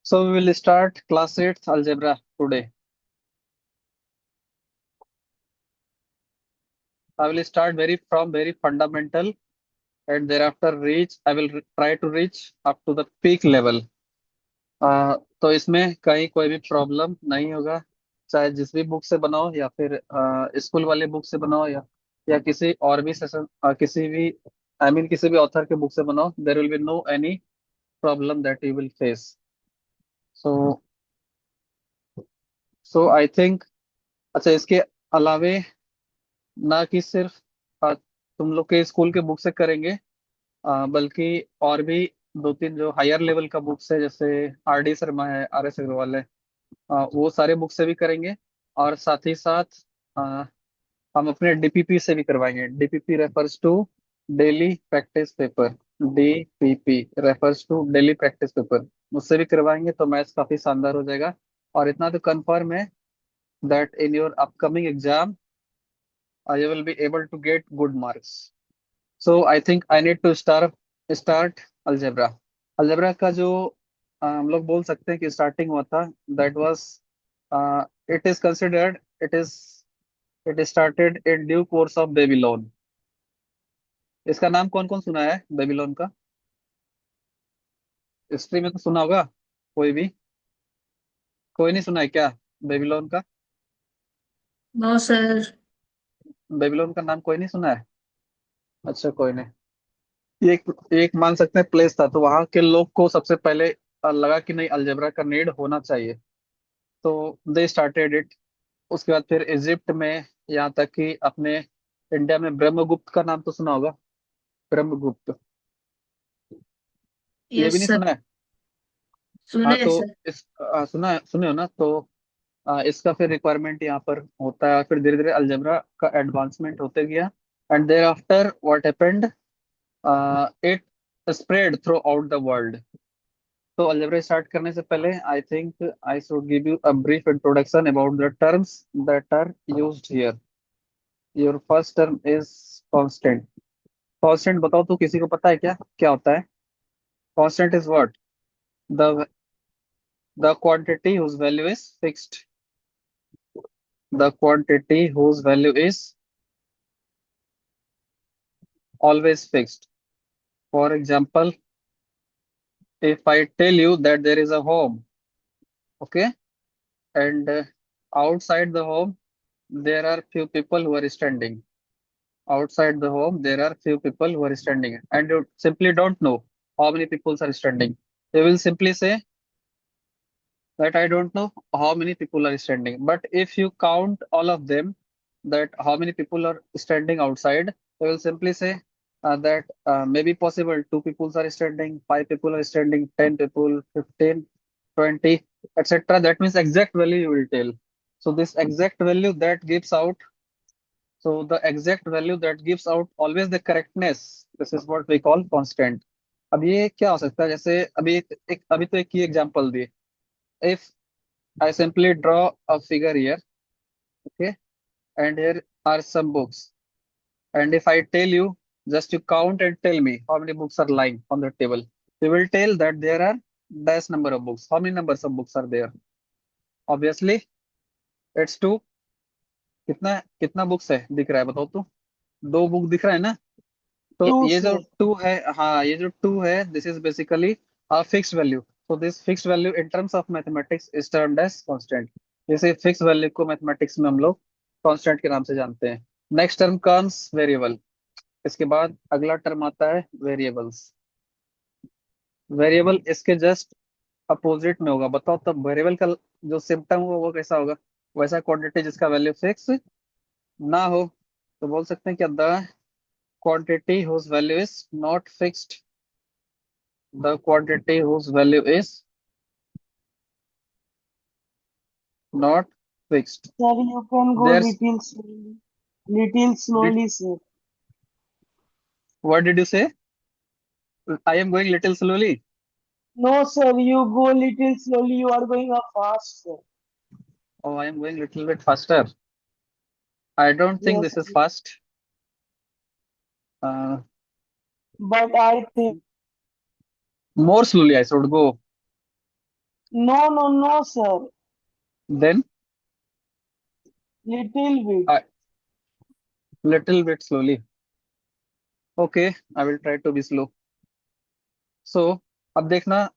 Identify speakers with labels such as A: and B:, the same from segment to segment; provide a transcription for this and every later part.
A: So we will start class 8th algebra today. I will start very fundamental and thereafter try to reach up to the peak level. तो इसमें कहीं कोई भी problem नहीं होगा, चाहे जिस भी बुक से बनाओ या फिर स्कूल वाले बुक से बनाओ या किसी और भी सेशन किसी भी किसी भी ऑथर के बुक से बनाओ, there will be no any problem that you will face. So so I think, अच्छा इसके अलावे ना कि सिर्फ तुम लोग के स्कूल के बुक से करेंगे, बल्कि और भी दो तीन जो हायर लेवल का बुक्स है, जैसे आर डी शर्मा है, आर एस अग्रवाल है, वो सारे बुक से भी करेंगे. और साथ ही साथ अ, हम अपने डीपीपी से भी करवाएंगे. DPP refers to daily practice paper. DPP refers to daily practice paper, उससे भी करवाएंगे तो मैथ्स काफी शानदार हो जाएगा. और इतना तो कंफर्म है that in your upcoming exam you will be able to get good marks. So I think I need to start algebra. Algebra का जो हम लोग बोल सकते हैं कि स्टार्टिंग हुआ था, that was it is considered it started in due course of Babylon. इसका नाम कौन कौन सुना है बेबीलोन का? हिस्ट्री में तो सुना होगा कोई भी. कोई नहीं सुना है क्या बेबीलोन का?
B: No sir.
A: बेबीलोन का नाम कोई नहीं सुना है? अच्छा कोई नहीं. ये एक मान सकते हैं प्लेस था, तो वहां के लोग को सबसे पहले लगा कि नहीं, अलजेब्रा का नीड होना चाहिए, तो दे स्टार्टेड इट. उसके बाद फिर इजिप्ट में, यहाँ तक कि अपने इंडिया में ब्रह्मगुप्त का नाम तो सुना होगा. ब्रह्मगुप्त, ये भी
B: यस
A: नहीं
B: सर।
A: सुना है? हाँ
B: सुने
A: तो
B: सर।
A: सुने हो ना, तो इसका फिर रिक्वायरमेंट यहाँ पर होता है. फिर धीरे धीरे अलजेब्रा का एडवांसमेंट होते गया. And thereafter what happened, it spread throughout the world. तो अलजेब्रा स्टार्ट करने से पहले I think I should give you a brief introduction about the terms that are used here. Your first term is constant. Constant बताओ तो, किसी को पता है क्या क्या होता है? Constant is what? The the quantity whose value is fixed. The quantity whose value is always fixed. For example, if I tell you that there is a home, okay, and outside the home there are few people who are standing. Outside the home there are few people who are standing, and you simply don't know how many people are standing. You will simply say that I don't know how many people are standing. But if you count all of them, that how many people are standing outside, you will simply say that maybe possible two people are standing, five people are standing, 10 people, 15, 20, etc. That means exact value you will tell. So this exact value that gives out, so the exact value that gives out always the correctness. This is what we call constant. अब ये क्या हो सकता है? जैसे अभी तो एक ही एग्जांपल दिए. If I simply draw a figure here, okay, and here are some books. And if I tell you, just you count and tell me how many books are lying on the table, you will tell that there are dash number of books. How many numbers of books are there? Obviously, it's two. कितना कितना books है दिख रहा है बताओ तो? दो book दिख रहा है ना? तो
B: टू
A: ये जो
B: सर।
A: टू है, हाँ ये जो टू है, this is basically a fixed value. So this fixed value in terms of mathematics is termed as constant. जैसे फिक्स वैल्यू को मैथमेटिक्स में हम लोग कांस्टेंट के नाम से जानते हैं. Next term comes variable. इसके बाद अगला टर्म आता है वेरिएबल्स. वेरिएबल इसके जस्ट अपोजिट में होगा. बताओ तब वेरिएबल का जो सिम्टम होगा वो कैसा होगा? वैसा क्वांटिटी जिसका वैल्यू फिक्स ना हो, तो बोल सकते हैं कि the quantity whose value is not fixed. The quantity whose value is not fixed.
B: Sir, you can go
A: There's,
B: little
A: did,
B: slowly, sir.
A: what did you say? I am going little slowly.
B: No, sir, you go little slowly. You are going up fast, sir.
A: Oh, I am going little bit faster. I don't think
B: Yes,
A: this is
B: sir.
A: fast. Uh,
B: But I think
A: More slowly I should go.
B: No, no, no, sir.
A: Then
B: Little bit.
A: a little bit slowly. Okay, I will try to be slow. So अब देखना,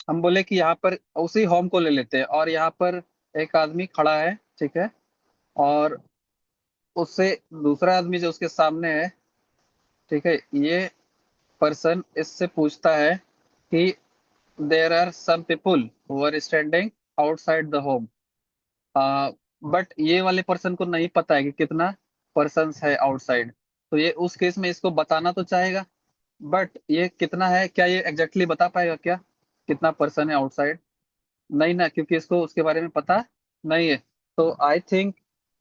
A: हम बोले कि यहाँ पर उसी home को ले लेते हैं और यहाँ पर एक आदमी खड़ा है, ठीक है, और उससे दूसरा आदमी जो उसके सामने है, ठीक है, ये पर्सन इससे पूछता है कि there are some people who are standing outside the home. But ये वाले पर्सन को नहीं पता है कि कितना पर्सन्स है आउटसाइड, तो ये उस केस में इसको बताना तो चाहेगा, बट ये कितना है, क्या ये एग्जैक्टली बता पाएगा क्या कितना पर्सन है आउटसाइड? नहीं ना, क्योंकि इसको उसके बारे में पता नहीं है। तो I think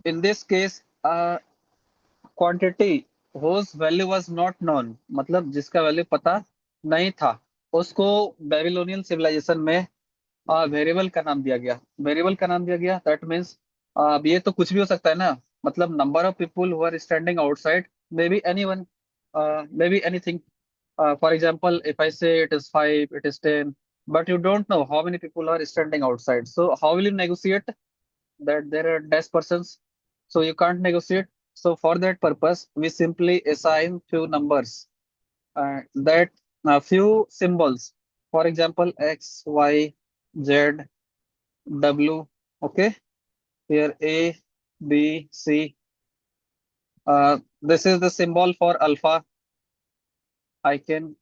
A: in this case quantity whose value was not known, मतलब जिसका वैल्यू पता नहीं था, उसको बेबीलोनियन सिविलाइजेशन में वेरिएबल का नाम दिया गया। वेरिएबल का नाम दिया गया, दैट मीन्स अब ये तो कुछ भी हो सकता है ना, मतलब number of people who are standing outside, may be any one, may be anything. For example if I say it is 5, it is 10, but you don't know how many people are standing outside, so how will you negotiate that there are dash persons? So you can't negotiate. So for that purpose we simply assign few numbers, that few symbols, for example x, y, z, w. Okay, here a, b, c. This is the symbol for alpha. I can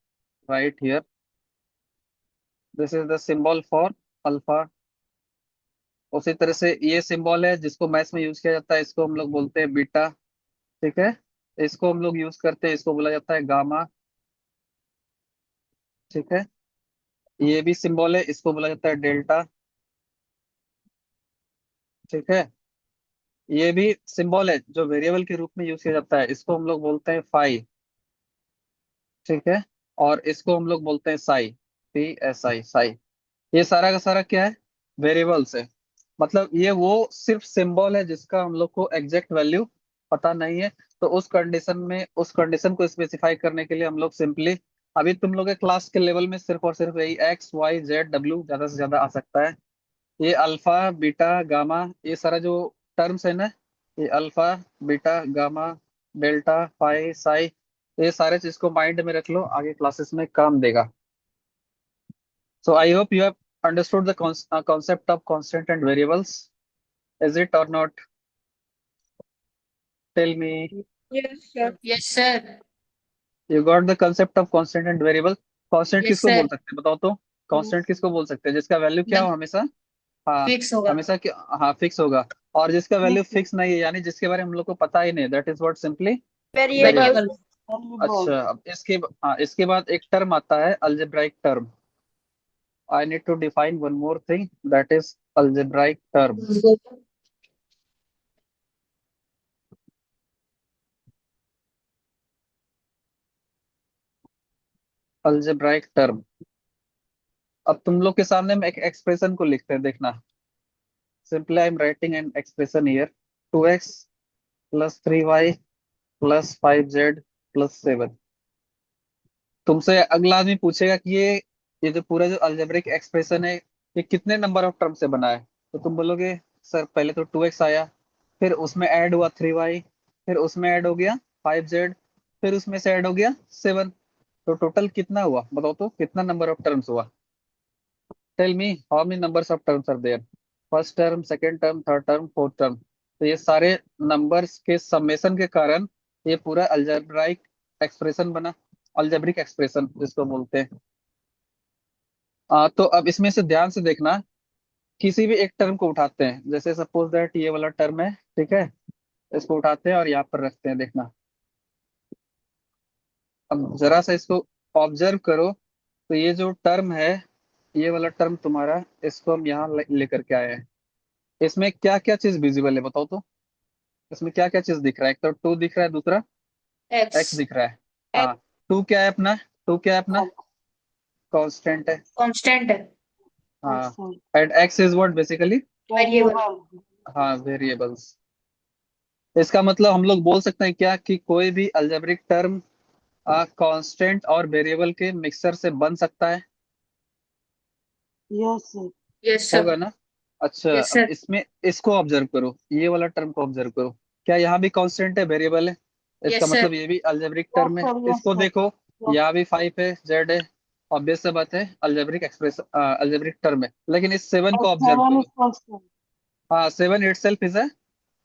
A: write here, this is the symbol for alpha. उसी तरह से ये symbol है जिसको maths में use किया जाता है, इसको हम लोग बोलते हैं बीटा, ठीक है। इसको हम लोग यूज करते हैं, इसको बोला जाता है गामा, ठीक है। ये भी सिंबल है, इसको बोला जाता है डेल्टा, ठीक है। ये भी सिंबल है जो वेरिएबल के रूप में यूज किया जाता है, इसको हम लोग बोलते हैं फाई, ठीक है। और इसको हम लोग बोलते हैं Sai, P S I, Sai. ये सारा का सारा क्या है, वेरिएबल्स है। मतलब ये वो सिर्फ सिंबल है जिसका हम लोग को एग्जैक्ट वैल्यू पता नहीं है। तो उस कंडीशन में, उस कंडीशन को स्पेसिफाई करने के लिए हम लोग सिंपली, अभी तुम लोग के क्लास के लेवल में सिर्फ और सिर्फ यही एक्स वाई जेड डब्ल्यू ज्यादा से ज्यादा आ सकता है। ये अल्फा बीटा गामा, ये सारा जो टर्म्स है ना, ये अल्फा बीटा गामा डेल्टा पाई साई, ये सारे चीज को माइंड में रख लो, आगे क्लासेस में काम देगा। So I hope you have understood the concept of constant and variables. Is it or not? Tell me.
C: Yes, sir. Yes, sir.
A: You got the concept of constant and variable? Constant
C: Yes,
A: किसको
C: sir.
A: बोल सकते हैं बताओ तो? Constant किसको बोल सकते हैं जिसका वैल्यू क्या
C: The
A: हो हमेशा? हाँ,
C: fix होगा
A: हमेशा क्या, हाँ फिक्स होगा। और जिसका वैल्यू फिक्स नहीं है, यानी जिसके बारे में हम लोग को पता ही नहीं, that is what simply variable.
C: variable.
A: अच्छा, अब इसके, हाँ इसके बाद एक टर्म आता है algebraic term. I need to define one more thing, that is algebraic term. Algebraic term, अब तुम लोग के सामने हम एक एक्सप्रेशन को लिखते हैं, देखना। Simply I am writing an expression here, 2x plus 3y plus 5z plus 7। तुमसे अगला आदमी पूछेगा कि ये जो पूरा जो अल्जेब्रिक एक्सप्रेशन है, ये कितने नंबर ऑफ टर्म से बना है? तो तुम बोलोगे सर पहले तो 2x आया, फिर उसमें ऐड हुआ 3y, फिर उसमें ऐड हो गया 5z, फिर उसमें से ऐड हो गया 7। तो टोटल कितना हुआ बताओ तो, कितना नंबर ऑफ टर्म्स हुआ? Tell me how many numbers of terms are there, first term, second term, third term, fourth term. तो ये सारे नंबर्स के समेशन के कारण ये पूरा अल्जेब्राइक एक्सप्रेशन बना, अल्जेब्रिक एक्सप्रेशन जिसको बोलते हैं। तो अब इसमें से ध्यान से देखना, किसी भी एक टर्म को उठाते हैं, जैसे सपोज दैट ये वाला टर्म है, ठीक है, इसको उठाते हैं और यहाँ पर रखते हैं, देखना। अब जरा सा इसको ऑब्जर्व करो, तो ये जो टर्म है, ये वाला टर्म तुम्हारा, इसको हम यहाँ लेकर के आए हैं। इसमें क्या क्या चीज विजिबल है बताओ तो? इसमें क्या क्या चीज दिख रहा है? एक तो 2 दिख रहा है, दूसरा x
C: X.
A: दिख रहा है।
C: X
A: हाँ, 2 क्या है अपना? 2 क्या है अपना? कांस्टेंट है।
C: constant
A: हाँ, and x is what basically?
C: variable.
A: हाँ, वेरिएबल्स। इसका मतलब हम लोग बोल सकते हैं क्या कि कोई भी अलजेब्रिक टर्म कांस्टेंट और वेरिएबल के मिक्सचर से बन सकता है?
B: Yes, sir.
C: Yes, sir.
A: होगा ना? अच्छा,
C: Yes,
A: अब
C: sir.
A: इसमें इसको ऑब्जर्व करो, ये वाला टर्म को ऑब्जर्व करो। क्या यहाँ भी कांस्टेंट है, वेरिएबल है? इसका
C: Yes, sir.
A: मतलब ये भी अलजेब्रिक
B: Yes,
A: टर्म है।
B: sir. Yes,
A: इसको
B: sir.
A: देखो,
B: Yes.
A: यहाँ भी 5 है, जेड है, ऑब्वियस सी बात है, अलजेब्रिक एक्सप्रेस अलजेब्रिक टर्म है। लेकिन इस 7 को
B: And
A: ऑब्जर्व
B: 7
A: करो।
B: is constant.
A: हाँ, 7 itself is a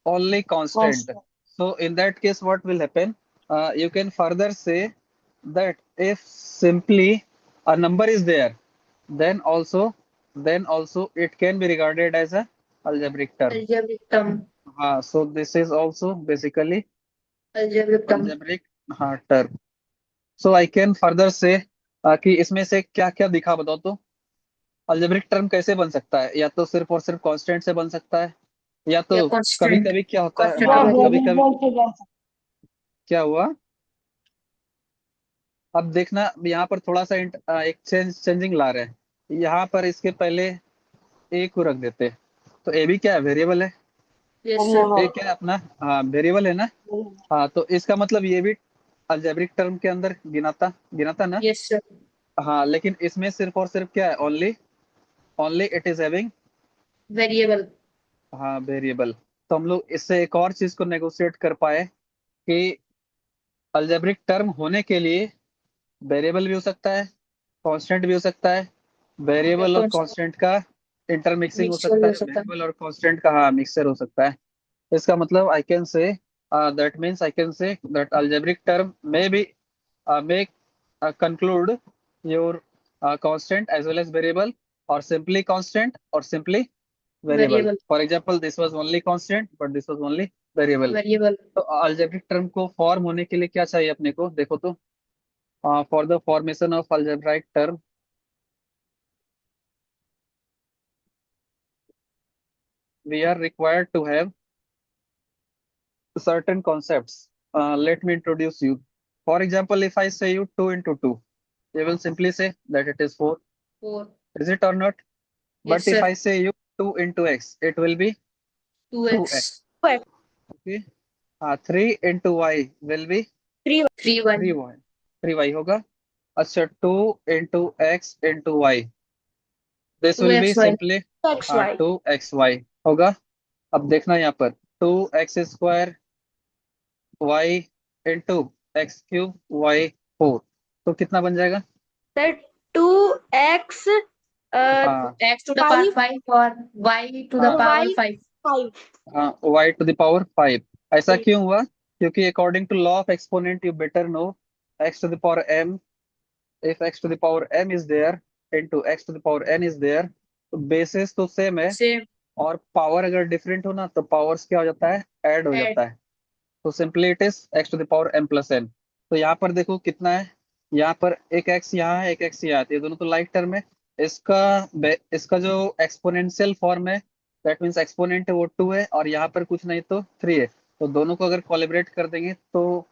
A: only constant.
B: Constant.
A: So in that case, what will happen? You can further say that if simply a number is there, then also it can be regarded as a algebraic term.
C: Algebraic term.
A: So this is also basically
C: Algebraic term.
A: algebraic term. So I can further say कि इसमें से क्या क्या दिखा, बताओ तो। Algebraic term कैसे बन सकता है? या तो सिर्फ और सिर्फ कांस्टेंट से बन सकता है, या
C: Yeah,
A: तो कभी
C: constant.
A: कभी क्या होता है,
C: Constant
B: Yeah,
C: or
A: कभी
C: variable.
A: कभी
B: variable से बन सकता
A: क्या हुआ। अब देखना, यहाँ पर थोड़ा सा एक चेंजिंग ला रहे हैं। यहाँ पर इसके पहले ए को रख देते, तो ए भी क्या है, वेरिएबल है।
C: Yes,
B: है।
C: sir.
A: ए क्या है अपना, हाँ वेरिएबल है ना।
B: Variable.
A: हाँ, तो इसका मतलब ये भी अलजेब्रिक टर्म के अंदर गिनाता गिनाता ना।
C: Yes, sir.
A: हाँ, लेकिन इसमें सिर्फ और सिर्फ क्या है, only only it is having
C: Variable.
A: हाँ वेरिएबल। तो हम लोग इससे एक और चीज को नेगोशिएट कर पाए कि अलजेब्रिक टर्म होने के लिए वेरिएबल भी हो सकता है, कांस्टेंट भी हो सकता है,
C: Yeah,
A: वेरिएबल और
C: constant.
A: कांस्टेंट का इंटरमिक्सिंग हो
C: Mixture
A: सकता
C: भी हो
A: है,
C: सकता है.
A: वेरिएबल और कांस्टेंट का हाँ मिक्सचर हो सकता है। इसका मतलब I can say that means I can say that algebraic term may be may conclude your constant as well as variable, or simply constant or simply variable.
C: Variable.
A: For example, this was only constant but this was only variable.
C: Variable.
A: तो algebraic term को form होने के लिए क्या चाहिए अपने को, देखो तो। For the formation of algebraic term, we are required to have certain concepts. Let me introduce you. For example, if I say you 2 into 2, you will simply say that it is 4.
C: 4.
A: Is it or not? But
C: Yes,
A: if
C: sir.
A: I say you 2 into x, it will be 2x.
C: 2x.
A: Okay. 3 into y will be
C: 3, 1.
A: 3y. 3y होगा। अच्छा, 2 into x into y. This will be
C: 2xy.
A: simply
B: XY.
A: 2xy होगा। अब देखना यहाँ पर 2x square y into x cube y 4, तो कितना बन जाएगा?
B: Sir, 2x
A: हाँ
C: X to the power 5 or y to the
A: हाँ
C: power
B: y
C: 5.
B: 5.
A: हाँ, y to the power 5। ऐसा क्यों हुआ? क्योंकि according to law of exponent you better know x to the power m, if x to the power m is there into x to the power n is there, तो basis तो same है,
C: Same.
A: और power अगर different हो ना तो powers क्या हो जाता है, ऐड हो
C: Add.
A: जाता है। तो simply it is x to the power m plus n। तो यहाँ पर देखो कितना है, यहाँ पर एक x यहाँ है, एक x यहाँ है, ये दोनों तो लाइक टर्म है। इसका इसका जो एक्सपोनेंशियल फॉर्म है, दैट मीन्स एक्सपोनेंट है वो 2 है, और यहाँ पर कुछ नहीं तो 3 है। तो दोनों को अगर कोलिब्रेट कर देंगे तो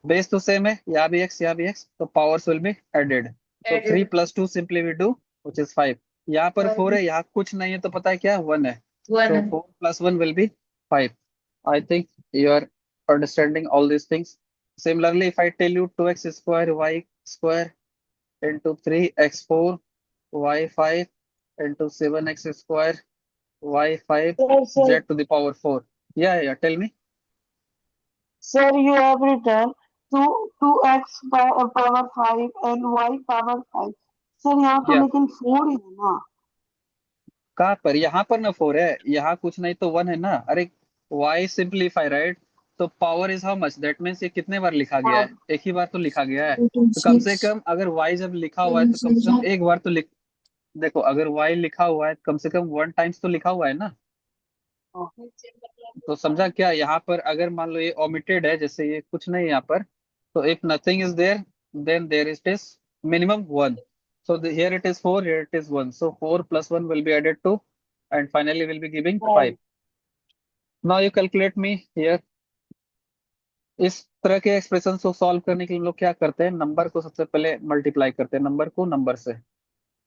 A: बेस तो सेम है, यहाँ भी x यहाँ भी x, तो पावर्स विल बी एडेड। तो 3
C: Added.
A: plus 2 simply we do which is 5। यहाँ पर 4 है, यहाँ कुछ नहीं है, तो पता है क्या, 1 है। So
C: 1.
A: 4 plus 1 will be 5. I think you are understanding all these things. Similarly, if I tell you 2x square y square into 3x4 y5 into 7x square y5
B: Sir,
A: z
B: sir,
A: to the power 4. Yeah, tell me.
B: sir, you have written 2x power 5 and y power 5. Sir यहाँ तो
A: Yeah.
B: लेकिन 4 ही है ना।
A: कहाँ पर? यहाँ पर ना 4 है, यहाँ कुछ नहीं तो 1 है ना। अरे y सिंप्लीफाई राइट, तो power is how much, that means ये कितने बार लिखा गया है, एक ही बार तो लिखा गया है।
C: 2 to
A: तो कम से
C: 6.
A: कम अगर y जब लिखा हुआ है तो कम से कम एक बार तो लिख, देखो अगर y लिखा हुआ है कम से कम 1 टाइम्स तो लिखा हुआ है ना। तो समझा क्या, यहाँ पर अगर मान लो ये ओमिटेड है, जैसे ये कुछ नहीं है यहाँ पर, तो if nothing is there then there is minimum 1। So here it is 4, here it is 1. So 4 plus 1 will be added to, and finally will be giving 5. Now you calculate me here. इस तरह के expression को solve करने के लिए हम लोग क्या करते हैं, नंबर को सबसे पहले मल्टीप्लाई करते हैं, नंबर को नंबर से।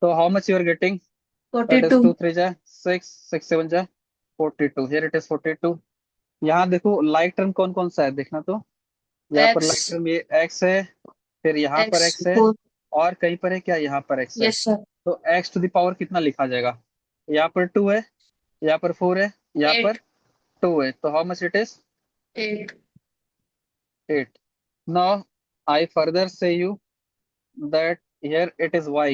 A: तो how much you are getting, that is 2
C: 42.
A: 3 जा 6, 6 7 जा 42। Here it is 42। यहाँ देखो लाइक टर्म कौन कौन सा है, देखना तो। यहाँ पर लाइक
C: X.
A: टर्म ये x है, फिर यहाँ पर
C: X.
A: x है,
C: 4.
A: और कहीं पर है क्या, यहाँ पर एक्स है।
C: Yes, sir.
A: तो एक्स टू द पावर कितना लिखा जाएगा, यहाँ पर 2 है, यहाँ पर 4 है, यहाँ पर
C: 8.
A: 2 है, तो how much it is
C: 8.
A: 8। Now I further से you that here it is y,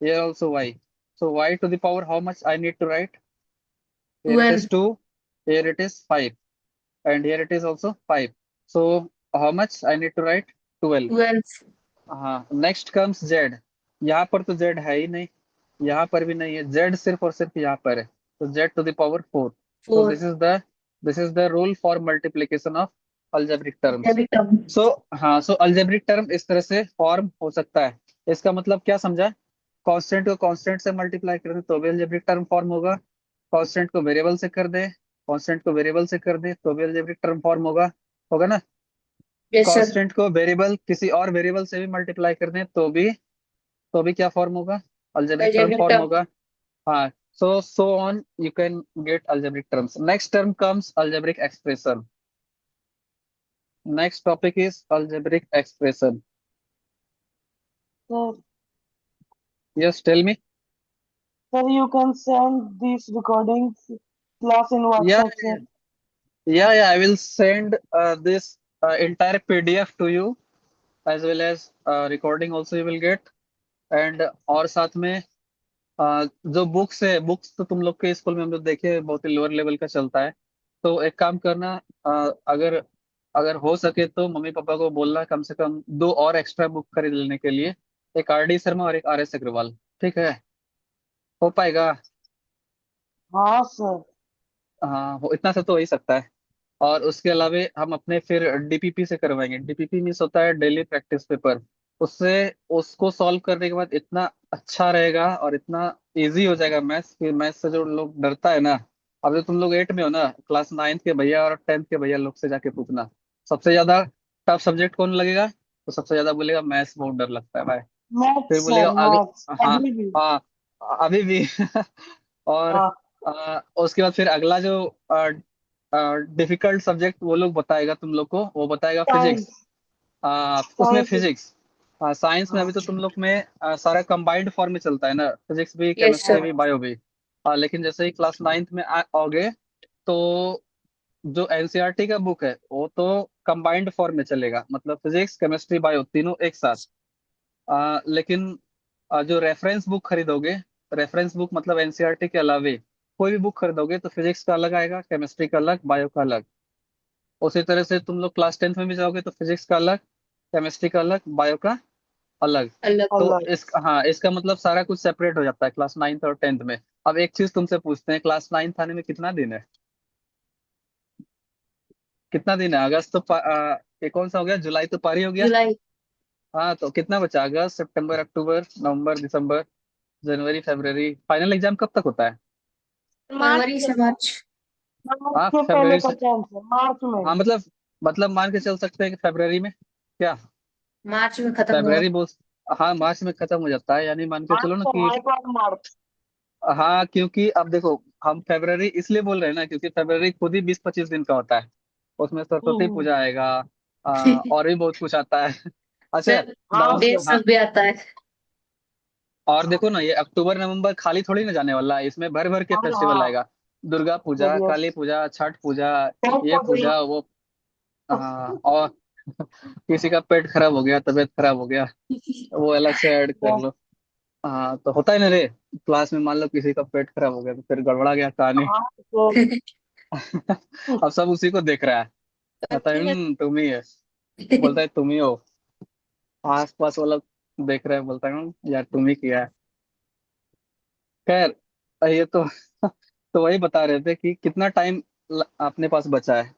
A: here also y. So y to the power how much I need to write? Here it is
C: 12.
A: 2, here it is 5, and here it is also 5. So how much I need to write? 12.
C: 12.
A: हाँ, next comes z। यहाँ पर तो z है ही नहीं, यहाँ पर भी नहीं है, z सिर्फ और सिर्फ यहाँ पर है, तो z to the power 4। So
C: 4.
A: this is the rule for multiplication of algebraic terms।
C: Every term.
A: सो हाँ, सो अल्जेब्रिक टर्म इस तरह से फॉर्म हो सकता है। इसका मतलब क्या समझा, कांस्टेंट को कांस्टेंट से मल्टीप्लाई कर दे तो भी अल्जेब्रिक टर्म फॉर्म होगा, कांस्टेंट को वेरिएबल से कर दे, कांस्टेंट को वेरिएबल से कर दे तो भी अल्जेब्रिक टर्म फॉर्म होगा, होगा ना।
C: Yes, sir.
A: कांस्टेंट को वेरिएबल किसी और वेरिएबल से भी मल्टीप्लाई कर दें तो भी क्या फॉर्म होगा, algebraic term
C: Algebraic
A: form
C: term.
A: होगा। हाँ, so on you can get algebraic terms. Next term comes algebraic expression. Next topic is algebraic expression.
B: Sir,
A: yes tell me.
B: sir, you can send these recordings class in
A: Yeah,
B: WhatsApp, sir.
A: yeah. I will send this entire PDF to you as well as recording also you will get। And और साथ में जो books है, books तो तुम लोग के school में हम लोग देखे बहुत ही लोअर लेवल का चलता है। तो एक काम करना, अगर अगर हो सके तो मम्मी पापा को बोलना कम से कम 2 और एक्स्ट्रा बुक खरीद लेने के लिए, एक RD शर्मा और एक RS अग्रवाल। ठीक है, हो पाएगा।
B: हाँ सर।
A: हाँ, इतना सा तो हो ही सकता है। और उसके अलावा हम अपने फिर DPP से करवाएंगे। DPP मीन्स होता है डेली प्रैक्टिस पेपर। उससे उसको सॉल्व करने के बाद इतना अच्छा रहेगा और इतना इजी हो जाएगा मैथ्स, कि मैथ्स से जो लोग डरता है ना, अब जो तुम लोग 8 में हो ना, क्लास 9th के भैया और 10th के भैया लोग से जाके पूछना सबसे ज्यादा टफ सब्जेक्ट कौन लगेगा, तो सबसे ज्यादा बोलेगा मैथ्स बहुत डर लगता है भाई। फिर
B: मैथ्स
A: बोलेगा
B: सर,
A: आगे।
B: मैथ्स
A: हाँ,
B: अभी भी।
A: हाँ, अभी भी और
B: हाँ।
A: उसके बाद फिर अगला जो डिफिकल्ट सब्जेक्ट वो लोग बताएगा तुम लोग को, वो बताएगा फिजिक्स।
B: साइंस।
A: उसमें
B: साइंस।
A: फिजिक्स, साइंस में अभी तो तुम लोग में सारा कंबाइंड फॉर्म में चलता है ना, फिजिक्स भी
C: Yes,
A: केमिस्ट्री
C: sir.
A: भी बायो भी। लेकिन जैसे ही क्लास 9th में आओगे तो जो एनसीईआरटी का बुक है वो तो कंबाइंड फॉर्म में चलेगा, मतलब फिजिक्स केमिस्ट्री बायो तीनों एक साथ। लेकिन जो रेफरेंस बुक खरीदोगे, रेफरेंस बुक मतलब एनसीईआरटी के अलावे कोई भी बुक खरीदोगे तो फिजिक्स का अलग आएगा, केमिस्ट्री का अलग, बायो का अलग। उसी तरह से तुम लोग क्लास 10th में भी जाओगे तो फिजिक्स का अलग, केमिस्ट्री का अलग, बायो का अलग।
C: Allah.
A: तो
B: अलग।
A: हाँ, इसका मतलब सारा कुछ सेपरेट हो जाता है क्लास 9th और 10th में। अब एक चीज तुमसे पूछते हैं, क्लास 9th आने में कितना दिन है, कितना दिन है, अगस्त तो ये कौन सा हो गया, जुलाई तो पारी हो गया।
C: July.
A: हाँ, तो कितना बचा, अगस्त सितंबर अक्टूबर नवंबर दिसंबर जनवरी फरवरी, फाइनल एग्जाम कब तक होता है।
B: मार्च
C: January
B: से।
C: से March.
B: मार्च
A: हाँ,
B: के पहले
A: फरवरी
B: का
A: से।
B: चांस है, मार्च में।
A: हाँ, मतलब मान के चल सकते हैं कि फरवरी में, क्या
C: March में खत्म होगा.
A: फरवरी बोल। हाँ, मार्च में खत्म हो जाता है, यानी मान के
B: मार्च
A: चलो ना
B: से
A: कि
B: मार्च और मार्च।
A: हाँ, क्योंकि अब देखो हम फरवरी इसलिए बोल रहे हैं ना क्योंकि फरवरी खुद ही 20-25 दिन का होता है। उसमें सरस्वती
B: हम्म।
A: पूजा आएगा, और भी बहुत कुछ आता है। अच्छा,
C: सर,
B: हाँ
A: नवंबर,
C: डेट
B: सर।
A: हाँ।
C: सब भी आता है.
A: और देखो ना, ये अक्टूबर नवंबर खाली थोड़ी ना जाने वाला है, इसमें भर भर के
B: और
A: फेस्टिवल
B: हाँ।
A: आएगा। दुर्गा पूजा,
B: यस।
A: काली पूजा, छठ पूजा,
B: बहुत
A: ये
B: पढ़ी।
A: पूजा वो। हाँ, और किसी का पेट खराब हो गया, तबीयत खराब हो गया, वो अलग से ऐड कर लो। हाँ, तो होता है ना रे, क्लास में मान लो किसी का पेट खराब हो गया तो फिर गड़बड़ा गया कहानी।
B: हाँ सर।
A: अब सब उसी को देख रहा है, कहता है तुम ही है, बोलता है तुम ही हो, आस पास वाला देख रहा है, बोलता है यार तुम ही किया है। खैर, ये तो वही बता रहे थे कि कितना टाइम अपने पास बचा है,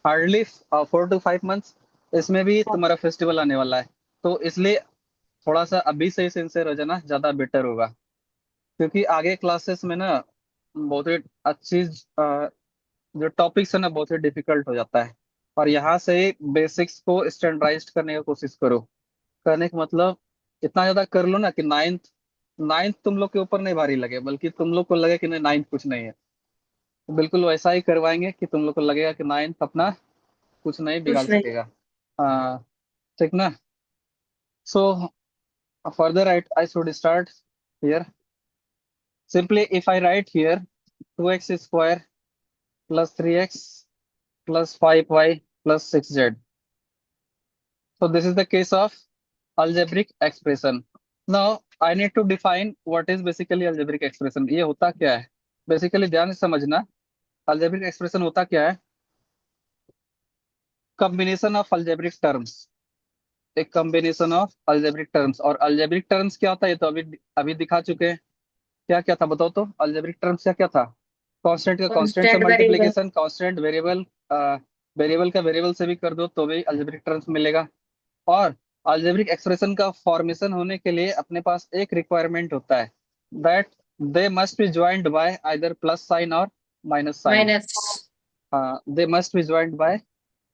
A: हार्डली 4 to 5 months। इसमें भी तुम्हारा फेस्टिवल आने वाला है, तो इसलिए थोड़ा सा अभी से ही सिंसियर हो जाना ज्यादा बेटर होगा। क्योंकि आगे क्लासेस में ना बहुत ही अच्छी जो टॉपिक्स है ना बहुत ही डिफिकल्ट हो जाता है। और यहाँ से बेसिक्स को स्टैंडर्डाइज करने की कोशिश करो। करने का मतलब इतना ज्यादा कर लो ना कि नाइन्थ नाइन्थ तुम लोग के ऊपर नहीं भारी लगे, बल्कि तुम लोग को लगे कि नहीं नाइन्थ कुछ नहीं है। तो बिल्कुल वैसा ही करवाएंगे कि तुम लोग को लगेगा कि नाइन्थ अपना कुछ नहीं बिगाड़
C: कुछ नहीं.
A: सकेगा। हाँ, ठीक ना। सो Further, I should start here. Simply, if I write here 2x square plus 3x plus 5y plus 6z. So this is the case of algebraic expression. Now I need to define what is basically algebraic expression. ये होता क्या है? Basically ध्यान से समझना, algebraic expression होता क्या है? Combination of algebraic terms. एक combination of algebraic terms. और algebraic terms क्या होता है? ये तो अभी अभी दिखा चुके हैं. क्या क्या था बताओ तो? algebraic terms क्या क्या था? कांस्टेंट का कांस्टेंट से
C: constant variable.
A: Multiplication, constant variable, variable का वेरिएबल से भी कर दो तो भी algebraic terms मिलेगा. और algebraic एक्सप्रेशन का फॉर्मेशन होने के लिए अपने पास एक रिक्वायरमेंट होता है, that they must be joined by either plus sign और minus sign.
C: Minus.
A: They must be joined by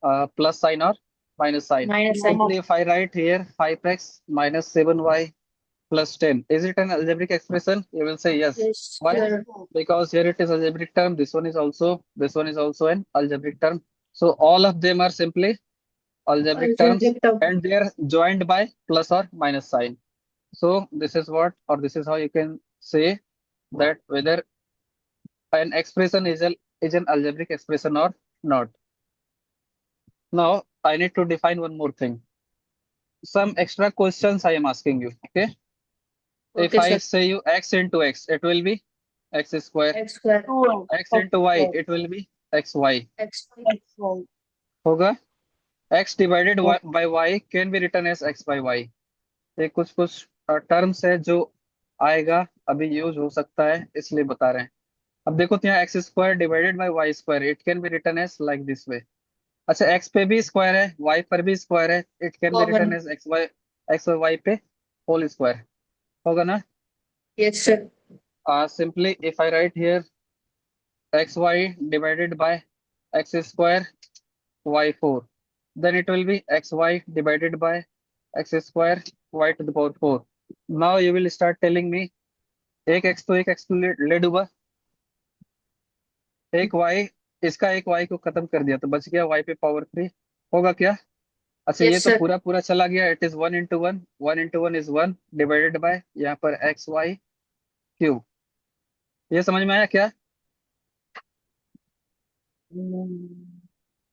A: plus sign और minus sign.
C: Minus sign.
A: Simply if I write here 5x minus 7y plus 10, is it an algebraic expression? You will say yes.
C: Yes
A: Why?
C: Sir.
A: Because here it is algebraic term, this one is also an algebraic term. So all of them are simply algebraic terms
C: algebraic term।
A: and they are joined by plus or minus sign. So this is what, or this is how you can say that whether an expression is an algebraic expression or not. Now I need to define one more thing. Some extra questions I am asking you. Okay. If
C: okay
A: I
C: sir.
A: say you x into x, it will be x square.
C: X square.
B: 2x
A: X into y, it will be xy.
C: X
B: xy.
A: होगा. X divided by y can be written as x by y. ये कुछ कुछ terms है जो आएगा, अभी use हो सकता है इसलिए बता रहे हैं. अब देखो तो यहाँ x square divided by y square, it can be written as like this way. अच्छा, एक्स पे भी स्क्वायर है, वाई पर भी स्क्वायर है, it can be written
C: common.
A: As x y y पे होल स्क्वायर. होगा ना?
C: Yes sir.
A: Simply if I write here x y divided by x square y four, then it will be xy divided by x square y to the power 4. Now you will start telling me एक x तो एक x तो ले डूबा, एक y, इसका एक y को खत्म कर दिया तो बच गया y पे पावर 3. होगा क्या? अच्छा, ये
C: यस
A: तो
C: सर।
A: पूरा पूरा चला गया. It is 1 into 1, 1 into 1 is 1 divided by यहाँ पर एक्स वाई क्यूब. ये समझ में आया क्या?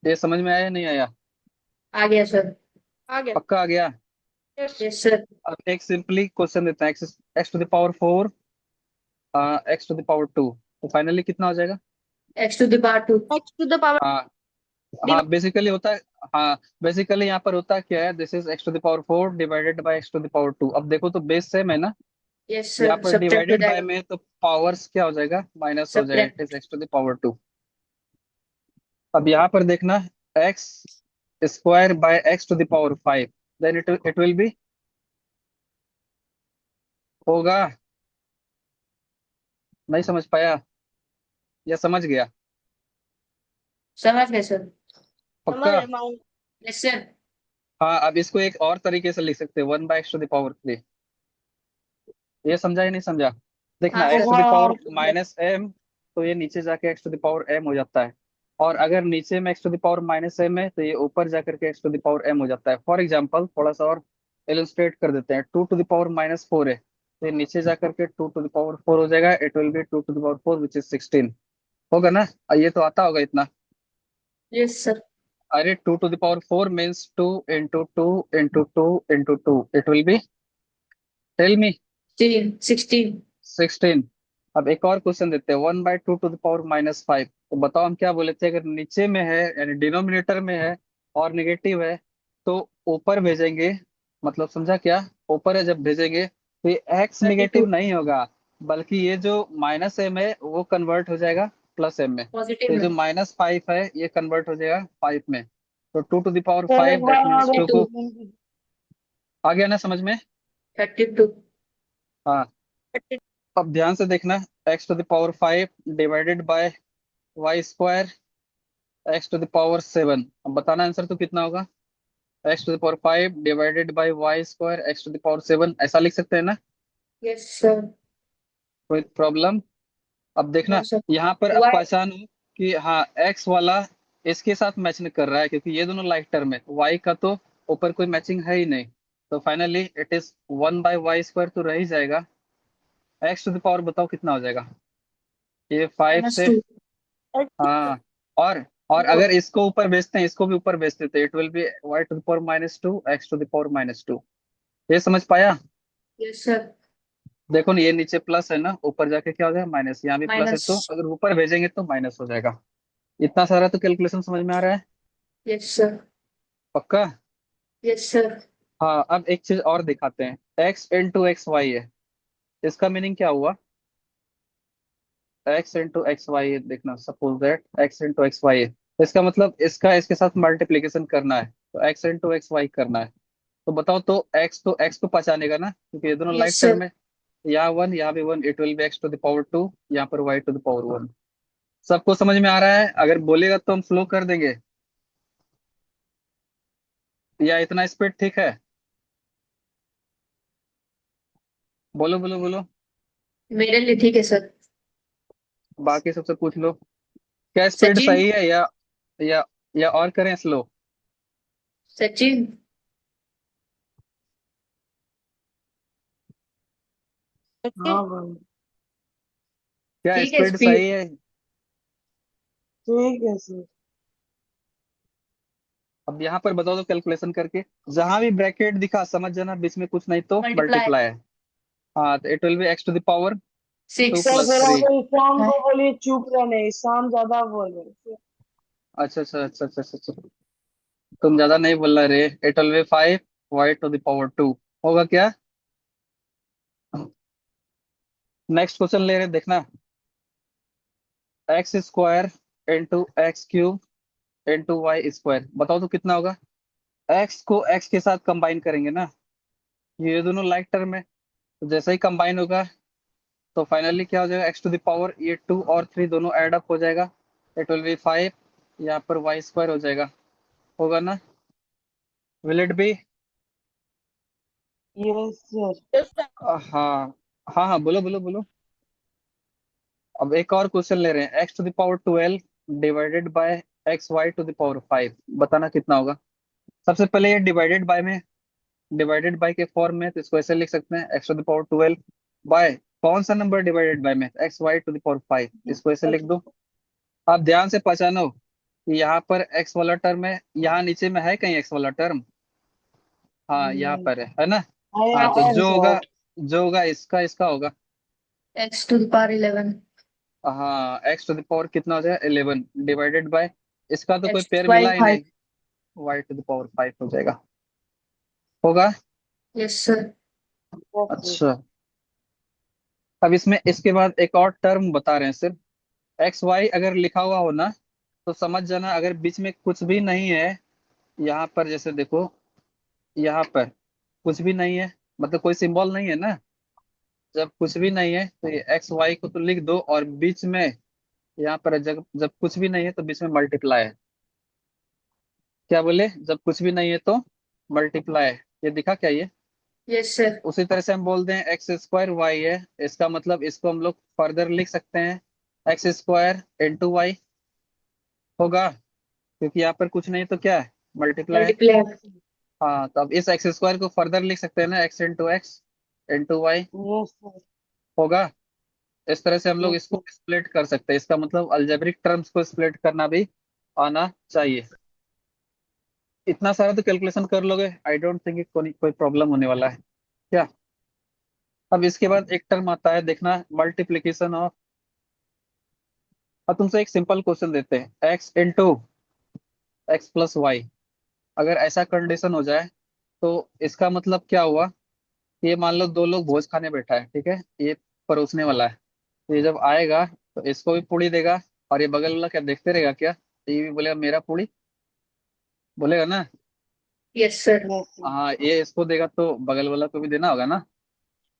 A: ये समझ में आया नहीं आया?
C: आ गया सर।
B: आ गया.
A: पक्का आ गया?
C: Yes sir.
A: अब एक सिंपली क्वेश्चन देता है, x x to the power 4 x to the power 2, तो फाइनली कितना हो जाएगा?
C: X to the power 2।
B: x to the power.
A: हाँ हाँ, बेसिकली होता है. हाँ, बेसिकली यहाँ पर होता क्या है, this is x to the power 4 divided by x to the power 2. अब देखो तो बेस सेम है ना,
C: यस
A: यहाँ
C: सर,
A: पर
C: सब्ट्रैक्ट हो
A: डिवाइडेड बाय
C: जाएगा।
A: में तो पावर्स क्या हो जाएगा, माइनस हो जाएगा. It
C: subtract.
A: Is x to the power 2. अब यहाँ पर देखना, x square by x to the power 5, then it will be, होगा. नहीं समझ पाया या समझ गया?
C: समझ गए सर।
A: पक्का?
C: Yes sir.
A: हाँ, अब इसको एक और तरीके से लिख सकते हैं, 1/x⁻3. ये समझा या नहीं समझा? देखना,
C: हाँ
A: x to
C: sir.
A: The power
B: हाँ.
A: माइनस एम, तो ये नीचे जाके x to the power m हो जाता है. और अगर नीचे में x to the power minus m है तो ये ऊपर जाकर के x to the power m हो जाता है. फॉर एग्जाम्पल थोड़ा सा और इलस्ट्रेट कर देते हैं, 2 to the power -4 है तो ये नीचे जाकर के 2 to the power 4 हो जाएगा. It will be 2 to the power 4 which is 16. होगा ना? ये तो आता होगा इतना.
C: Yes sir.
A: अरे 2 to the power 4 means 2 into 2 into 2 into 2, it will be, tell me.
C: 16।
A: 16. अब एक और क्वेश्चन देते हैं, 1/2 to the power -5. तो बताओ हम क्या बोले थे, अगर नीचे में है यानी डिनोमिनेटर में है और नेगेटिव है तो ऊपर भेजेंगे. मतलब समझा क्या? ऊपर है जब भेजेंगे तो ये एक्स
C: 32।
A: नेगेटिव नहीं होगा, बल्कि ये जो माइनस एम है वो कन्वर्ट हो जाएगा प्लस एम में. तो
C: पॉजिटिव
A: ये
C: में।
A: जो -5 है ये कन्वर्ट हो जाएगा 5 में. तो 2 to the power 5
B: एक
A: दैट
B: बार
A: मीन्स
B: और
A: 2 को, आ गया ना समझ में?
C: 32।
A: हाँ. अब ध्यान से देखना, x⁻5 divided by Y square x⁻7. अब बताना आंसर तो कितना होगा. x⁻5 divided by Y square x⁻7, ऐसा लिख सकते हैं ना?
C: Yes sir.
A: कोई प्रॉब्लम? अब देखना,
C: नो सर।
A: यहाँ पर अब
C: वाई।
A: पहचानो कि हाँ x वाला इसके साथ मैच नहीं कर रहा है क्योंकि ये दोनों लाइक टर्म है. y का तो ऊपर कोई मैचिंग है ही नहीं. तो फाइनली इट इज 1/y² तो रह ही जाएगा। एक्स टू द पावर बताओ कितना हो जाएगा? ये 5
C: माइनस
A: से,
C: 2।
A: हाँ, और अगर इसको ऊपर भेजते हैं, इसको भी ऊपर भेजते तो it will B y⁻², x⁻²। ये समझ पाया?
C: Yes sir.
A: देखो ना, ये नीचे प्लस है ना, ऊपर जाके क्या हो जाएगा माइनस, यहाँ भी प्लस है,
C: माइनस।
A: तो अगर ऊपर भेजेंगे तो माइनस हो जाएगा। इतना सारा तो कैलकुलेशन समझ में आ रहा है?
C: Yes sir.
A: पक्का?
C: Yes sir.
A: हाँ, अब एक चीज और दिखाते हैं, x × xy है, इसका मीनिंग क्या हुआ? x × xy है, देखना, सपोज दैट x × xy है, तो इसका मतलब इसका इसके साथ मल्टीप्लीकेशन करना है, तो x × xy करना है। तो बताओ, तो x को पहचानेगा का ना, क्योंकि ये दोनों लाइक
C: यस सर।
A: टर्म है। यहाँ 1, यहाँ भी 1, इट विल बी x⁻², यहाँ पर y⁻1। सबको समझ में आ रहा है? अगर बोलेगा तो हम स्लो कर देंगे, या इतना स्पीड ठीक है? बोलो बोलो बोलो।
C: मेरे लिए ठीक है सर।
A: बाकी सबसे पूछ लो, क्या स्पीड
C: सचिन।
A: सही है, या या और करें स्लो?
C: सचिन।
B: हाँ भाई।
A: क्या
C: ठीक है
A: स्पीड
C: स्पीड।
A: सही है?
B: ठीक है सर।
A: अब यहाँ पर बताओ तो कैलकुलेशन करके, जहां भी ब्रैकेट दिखा समझ जाना, बीच में कुछ नहीं तो
C: मल्टीप्लाई।
A: मल्टीप्लाई है। हाँ, तो it will B x⁻²,
C: 6।
B: Sir
A: plus
B: फिर
A: थ्री
B: आप ईशान
C: हाँ।
B: को बोलिए चुप रहने, ईशान ज्यादा बोल रहे हैं।
A: अच्छा अच्छा अच्छा अच्छा अच्छा अच्छा। तुम ज्यादा नहीं बोल रहे रे। It will B 5y⁻²। होगा क्या? नेक्स्ट क्वेश्चन ले रहे, देखना, x² x³ y², बताओ तो कितना होगा? x को x के साथ कंबाइन करेंगे ना, ये दोनों लाइक टर्म है, तो जैसे ही कंबाइन होगा तो फाइनली क्या हो जाएगा, x⁻, ये 2 और 3 दोनों ऐड अप हो जाएगा, इट विल बी 5, यहाँ पर y² हो जाएगा। होगा ना? Will it be?
B: Yes sir.
A: हाँ हाँ हाँ, बोलो बोलो बोलो। अब एक और क्वेश्चन ले रहे हैं, x⁻12 डिवाइडेड बाय xy⁻5, बताना कितना होगा? सबसे पहले ये डिवाइडेड बाय में, डिवाइडेड बाय के फॉर्म में, तो इसको ऐसे लिख सकते हैं, x⁻12 बाय कौन सा नंबर डिवाइडेड बाय में, xy⁻5, इसको ऐसे लिख दो। आप ध्यान से पहचानो कि यहाँ पर x वाला टर्म है, यहाँ नीचे में है कहीं x वाला टर्म? हाँ, यहाँ
B: नहीं।
A: पर है ना?
B: आया
A: हाँ, तो
B: है सर।
A: जो होगा इसका इसका होगा।
C: x⁻11।
A: हाँ, x⁻, कितना हो जाएगा, 11 डिवाइडेड बाय, इसका तो कोई
C: x
A: पेयर
C: वाई
A: मिला ही
C: फाइव।
A: नहीं, y⁻5 हो जाएगा। होगा?
C: Yes sir.
B: Yes sir.
A: अच्छा, अब इसमें इसके बाद एक और टर्म बता रहे हैं सिर्फ, xy अगर लिखा हुआ हो ना, तो समझ जाना, अगर बीच में कुछ भी नहीं है, यहाँ पर जैसे देखो, यहाँ पर कुछ भी नहीं है, मतलब कोई सिंबल नहीं है ना, जब कुछ भी नहीं है तो ये xy को तो लिख दो, और बीच में यहाँ पर जब जब कुछ भी नहीं है तो बीच में मल्टीप्लाई है। क्या बोले? जब कुछ भी नहीं है तो मल्टीप्लाई है, ये दिखा क्या ये?
C: Yes sir.
A: उसी तरह से हम बोलते हैं x² y है, इसका मतलब इसको हम लोग फर्दर लिख सकते हैं, x² × y। होगा? क्योंकि यहाँ पर कुछ नहीं तो क्या है, मल्टीप्लाई है।
C: मल्टीप्लाई।
B: यस
A: हाँ, तो अब इस x² को फर्दर लिख सकते हैं ना, x × x × y।
B: सर।
A: होगा? इस तरह से हम लोग
B: यस
A: इसको
B: सर।
A: स्प्लिट कर सकते हैं, इसका मतलब अलजेब्रिक टर्म्स को स्प्लिट करना भी आना चाहिए। इतना सारा तो कैलकुलेशन कर लोगे, आई डोंट थिंक कोई कोई प्रॉब्लम होने वाला है क्या? अब इसके बाद एक टर्म आता है, देखना, मल्टीप्लीकेशन ऑफ। अब तुमसे एक सिंपल क्वेश्चन देते हैं, x × x + y, अगर ऐसा कंडीशन हो जाए तो इसका मतलब क्या हुआ? ये मान लो दो लोग भोज खाने बैठा है, ठीक है, ये परोसने वाला है, तो ये जब आएगा तो इसको भी पूड़ी देगा, और ये बगल वाला क्या देखते रहेगा क्या? तो ये भी बोलेगा मेरा पूड़ी, बोलेगा ना?
C: Yes sir.
B: Yes sir.
A: हाँ, ये इसको देगा तो बगल वाला को भी देना होगा ना।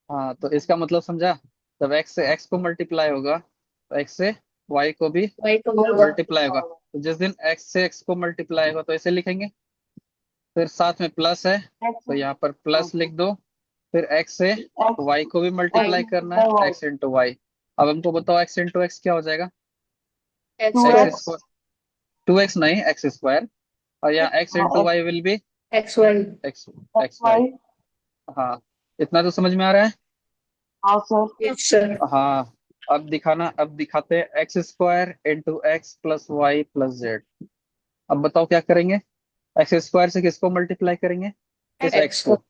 A: हाँ, तो इसका मतलब समझा, जब x से x को मल्टीप्लाई होगा तो x से y को भी
C: वाई को भी होगा।
A: मल्टीप्लाई होगा, तो जिस दिन x से x को मल्टीप्लाई होगा तो ऐसे लिखेंगे, फिर साथ में प्लस है
B: एक्स।
A: तो यहाँ पर प्लस लिख
B: एक्स।
A: दो, फिर x से y को भी
C: वाई।
A: मल्टीप्लाई करना है,
B: वाई।
A: x × y। अब हमको बताओ x × x क्या हो जाएगा?
C: X
B: two
C: two
A: x
B: x.
A: Square, 2x नहीं, x², और यहाँ x ×
B: हाँ
A: y will be
C: x y.
A: x
B: x
A: y।
B: Y.
A: हाँ, इतना तो समझ में आ रहा है।
B: हाँ सर।
C: Yes sir.
A: हाँ, अब दिखाते हैं x square into x plus y plus z. अब बताओ क्या करेंगे। एक्स स्क्वायर से किसको मल्टीप्लाई करेंगे, इस एक्स
C: एक्स
A: को।
C: को।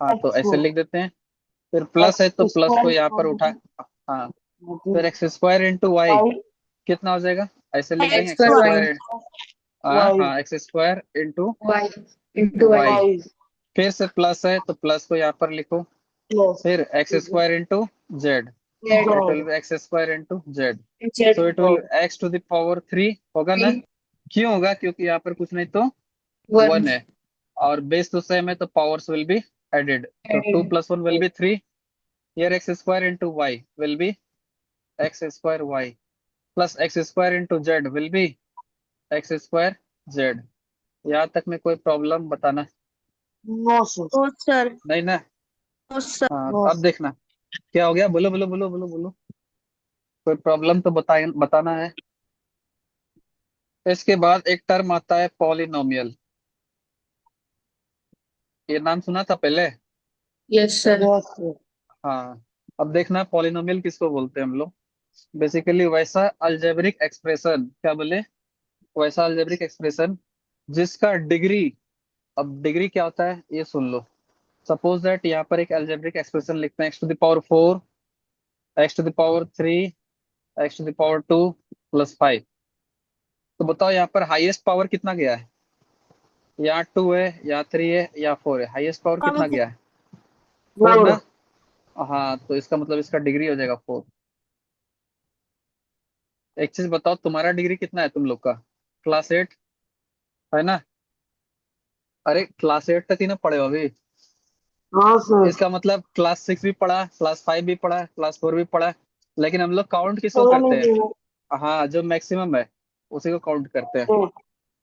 A: हाँ, तो
B: एक्स
A: ऐसे
B: को
A: लिख देते हैं। फिर प्लस है
B: एक्स
A: तो प्लस को
B: स्क्वायर
A: यहाँ पर उठा। हाँ,
B: वाई
A: फिर एक्स स्क्वायर इंटू वाई कितना हो जाएगा, ऐसे लिख देंगे
C: एक्स
A: एक्स
C: पर वाई।
A: स्क्वायर। हाँ
B: वाई
A: हाँ, x square into
C: y into y.
A: Y.
B: Y
A: फिर से प्लस है तो प्लस को यहाँ पर लिखो।
B: प्लस
A: फिर x square into z,
C: z.
A: It will
B: z
A: be x square into z.
C: Z.
A: So it will
B: z
A: x to the power 3 होगा ना।
C: थ्री।
A: क्यों होगा, क्योंकि यहाँ पर कुछ नहीं तो
C: वन।
A: 1 है, और बेस तो सेम है तो पावर्स विल बी एडेड। तो 2 + 1 will be 3। Here x square into y will be x square y plus x square into z will be x square z. यहाँ तक में कोई प्रॉब्लम बताना।
B: No sir.
C: ओ सर।
A: नहीं ना।
C: ओ सर।
A: हाँ,
B: नो
A: अब देखना क्या हो गया, बोलो बोलो बोलो बोलो बोलो। कोई प्रॉब्लम तो बताना है। इसके बाद एक टर्म आता है पॉलिनोमियल। ये नाम सुना था पहले।
C: Yes sir.
B: Yes sir.
A: हाँ, अब देखना पॉलिनोमियल किसको बोलते हैं हम लोग। बेसिकली वैसा अलजेब्रिक एक्सप्रेशन, क्या बोले, वैसा अलजेब्रिक एक्सप्रेशन जिसका डिग्री। अब डिग्री क्या होता है ये सुन लो। सपोज दैट यहाँ पर एक अलजेब्रिक एक्सप्रेशन लिखते हैं x⁴, x⁴, x⁴ + 5। तो बताओ यहाँ पर हाईएस्ट पावर कितना गया है, या 2 है या 3 है या 4 है, हाईएस्ट पावर कितना गया है, 4
B: फोर।
A: ना। हाँ, तो इसका मतलब इसका डिग्री हो जाएगा 4। एक चीज बताओ, तुम्हारा डिग्री कितना है तुम लोग का, क्लास 8 है ना। अरे क्लास 8 तक ही ना पढ़े हो अभी।
B: हाँ सर।
A: इसका मतलब क्लास 6 भी पढ़ा, क्लास 5 भी पढ़ा, क्लास 4 भी पढ़ा। लेकिन हम लोग काउंट किसको
B: सेवन
A: करते
B: ही
A: हैं,
B: है।
A: हाँ जो मैक्सिमम है उसी को काउंट करते हैं।
B: एट।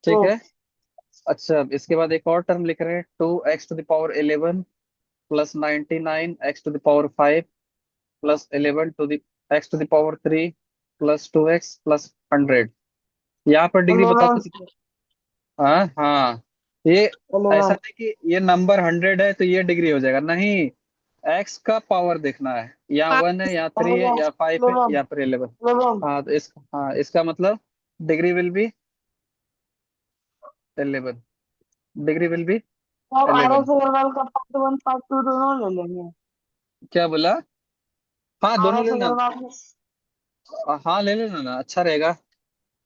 A: ठीक
B: एट।
A: है। अच्छा, इसके बाद एक और टर्म लिख रहे हैं 2x⁴ + 11 + 99 x⁴ +11 x⁴ +2x +100। यहाँ पर डिग्री बताओ तो
B: 11।
A: कितना। हाँ हाँ, ये ऐसा
B: 11।
A: नहीं कि ये नंबर 100 है तो ये डिग्री हो जाएगा, नहीं। एक्स का पावर देखना है, या 1 है या 3 है
B: 11।
A: या 5 है
B: 11।
A: या फिर 11।
B: 11।
A: हाँ, तो इसका मतलब degree will be 11। Degree will be
B: अब आर
A: 11।
B: एस अग्रवाल का पार्ट 1 पार्ट 2 दोनों ले लेंगे।
A: क्या बोला। हाँ,
B: आर
A: दोनों
B: एस
A: ले लेना।
B: अग्रवाल में
A: हाँ, ले लेना ना, अच्छा रहेगा।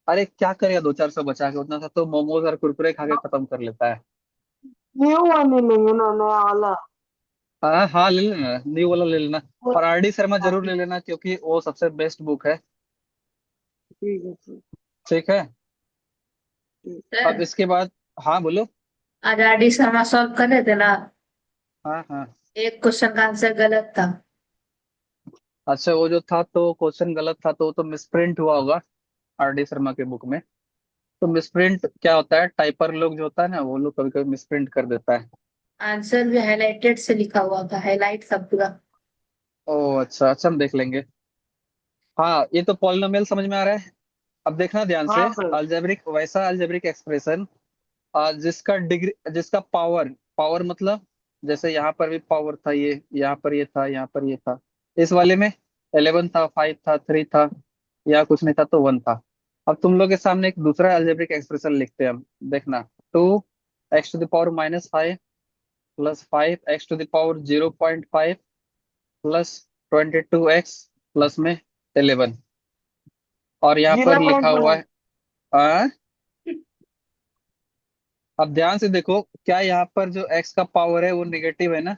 A: अरे क्या करेगा 200-400 बचा के, उतना सा तो मोमोज और कुरकुरे खा के खत्म कर लेता है।
B: न्यू वन ही लेंगे ना, नया वाला।
A: हाँ हाँ, ले लेना, न्यू वाला ले लेना। और आर डी शर्मा
B: हाँ,
A: जरूर ले लेना, क्योंकि वो सबसे बेस्ट बुक है।
B: ठीक है सर।
A: ठीक है।
B: ठीक।
A: अब
C: सर
A: इसके बाद, हाँ बोलो।
C: आज आरडी शर्मा सॉल्व कर रहे थे ना।
A: हाँ हाँ।
C: एक क्वेश्चन का आंसर गलत था।
A: अच्छा, वो जो था तो क्वेश्चन गलत था, तो वो तो मिसप्रिंट हुआ होगा आर डी शर्मा के बुक में। तो मिसप्रिंट क्या होता है, टाइपर लोग जो होता है ना, वो लोग कभी कभी मिसप्रिंट कर देता है।
C: आंसर भी हाईलाइटेड से लिखा हुआ था, हाईलाइट था पूरा।
A: ओह अच्छा अच्छा, हम देख लेंगे। हाँ, ये तो पॉलिनोमियल समझ में आ रहा है। अब देखना ध्यान से।
B: हाँ सर।
A: अलजेब्रिक, वैसा अलजेब्रिक एक्सप्रेशन जिसका डिग्री, जिसका पावर, पावर मतलब जैसे यहाँ पर भी पावर था, ये यहाँ पर ये था, यहाँ पर ये था। इस वाले में 11 था, 5 था, 3 था, या कुछ नहीं था तो 1 था। अब तुम लोग के सामने एक दूसरा अलजेब्रिक एक्सप्रेशन लिखते हैं हम। देखना, 2x⁻5 + 5x⁻0.5 +22x में 11। और यहाँ
B: जीरो
A: पर लिखा
B: पॉइंट
A: हुआ
B: फाइव
A: है। आ? अब ध्यान से देखो, क्या यहाँ पर जो x का पावर है वो निगेटिव है ना।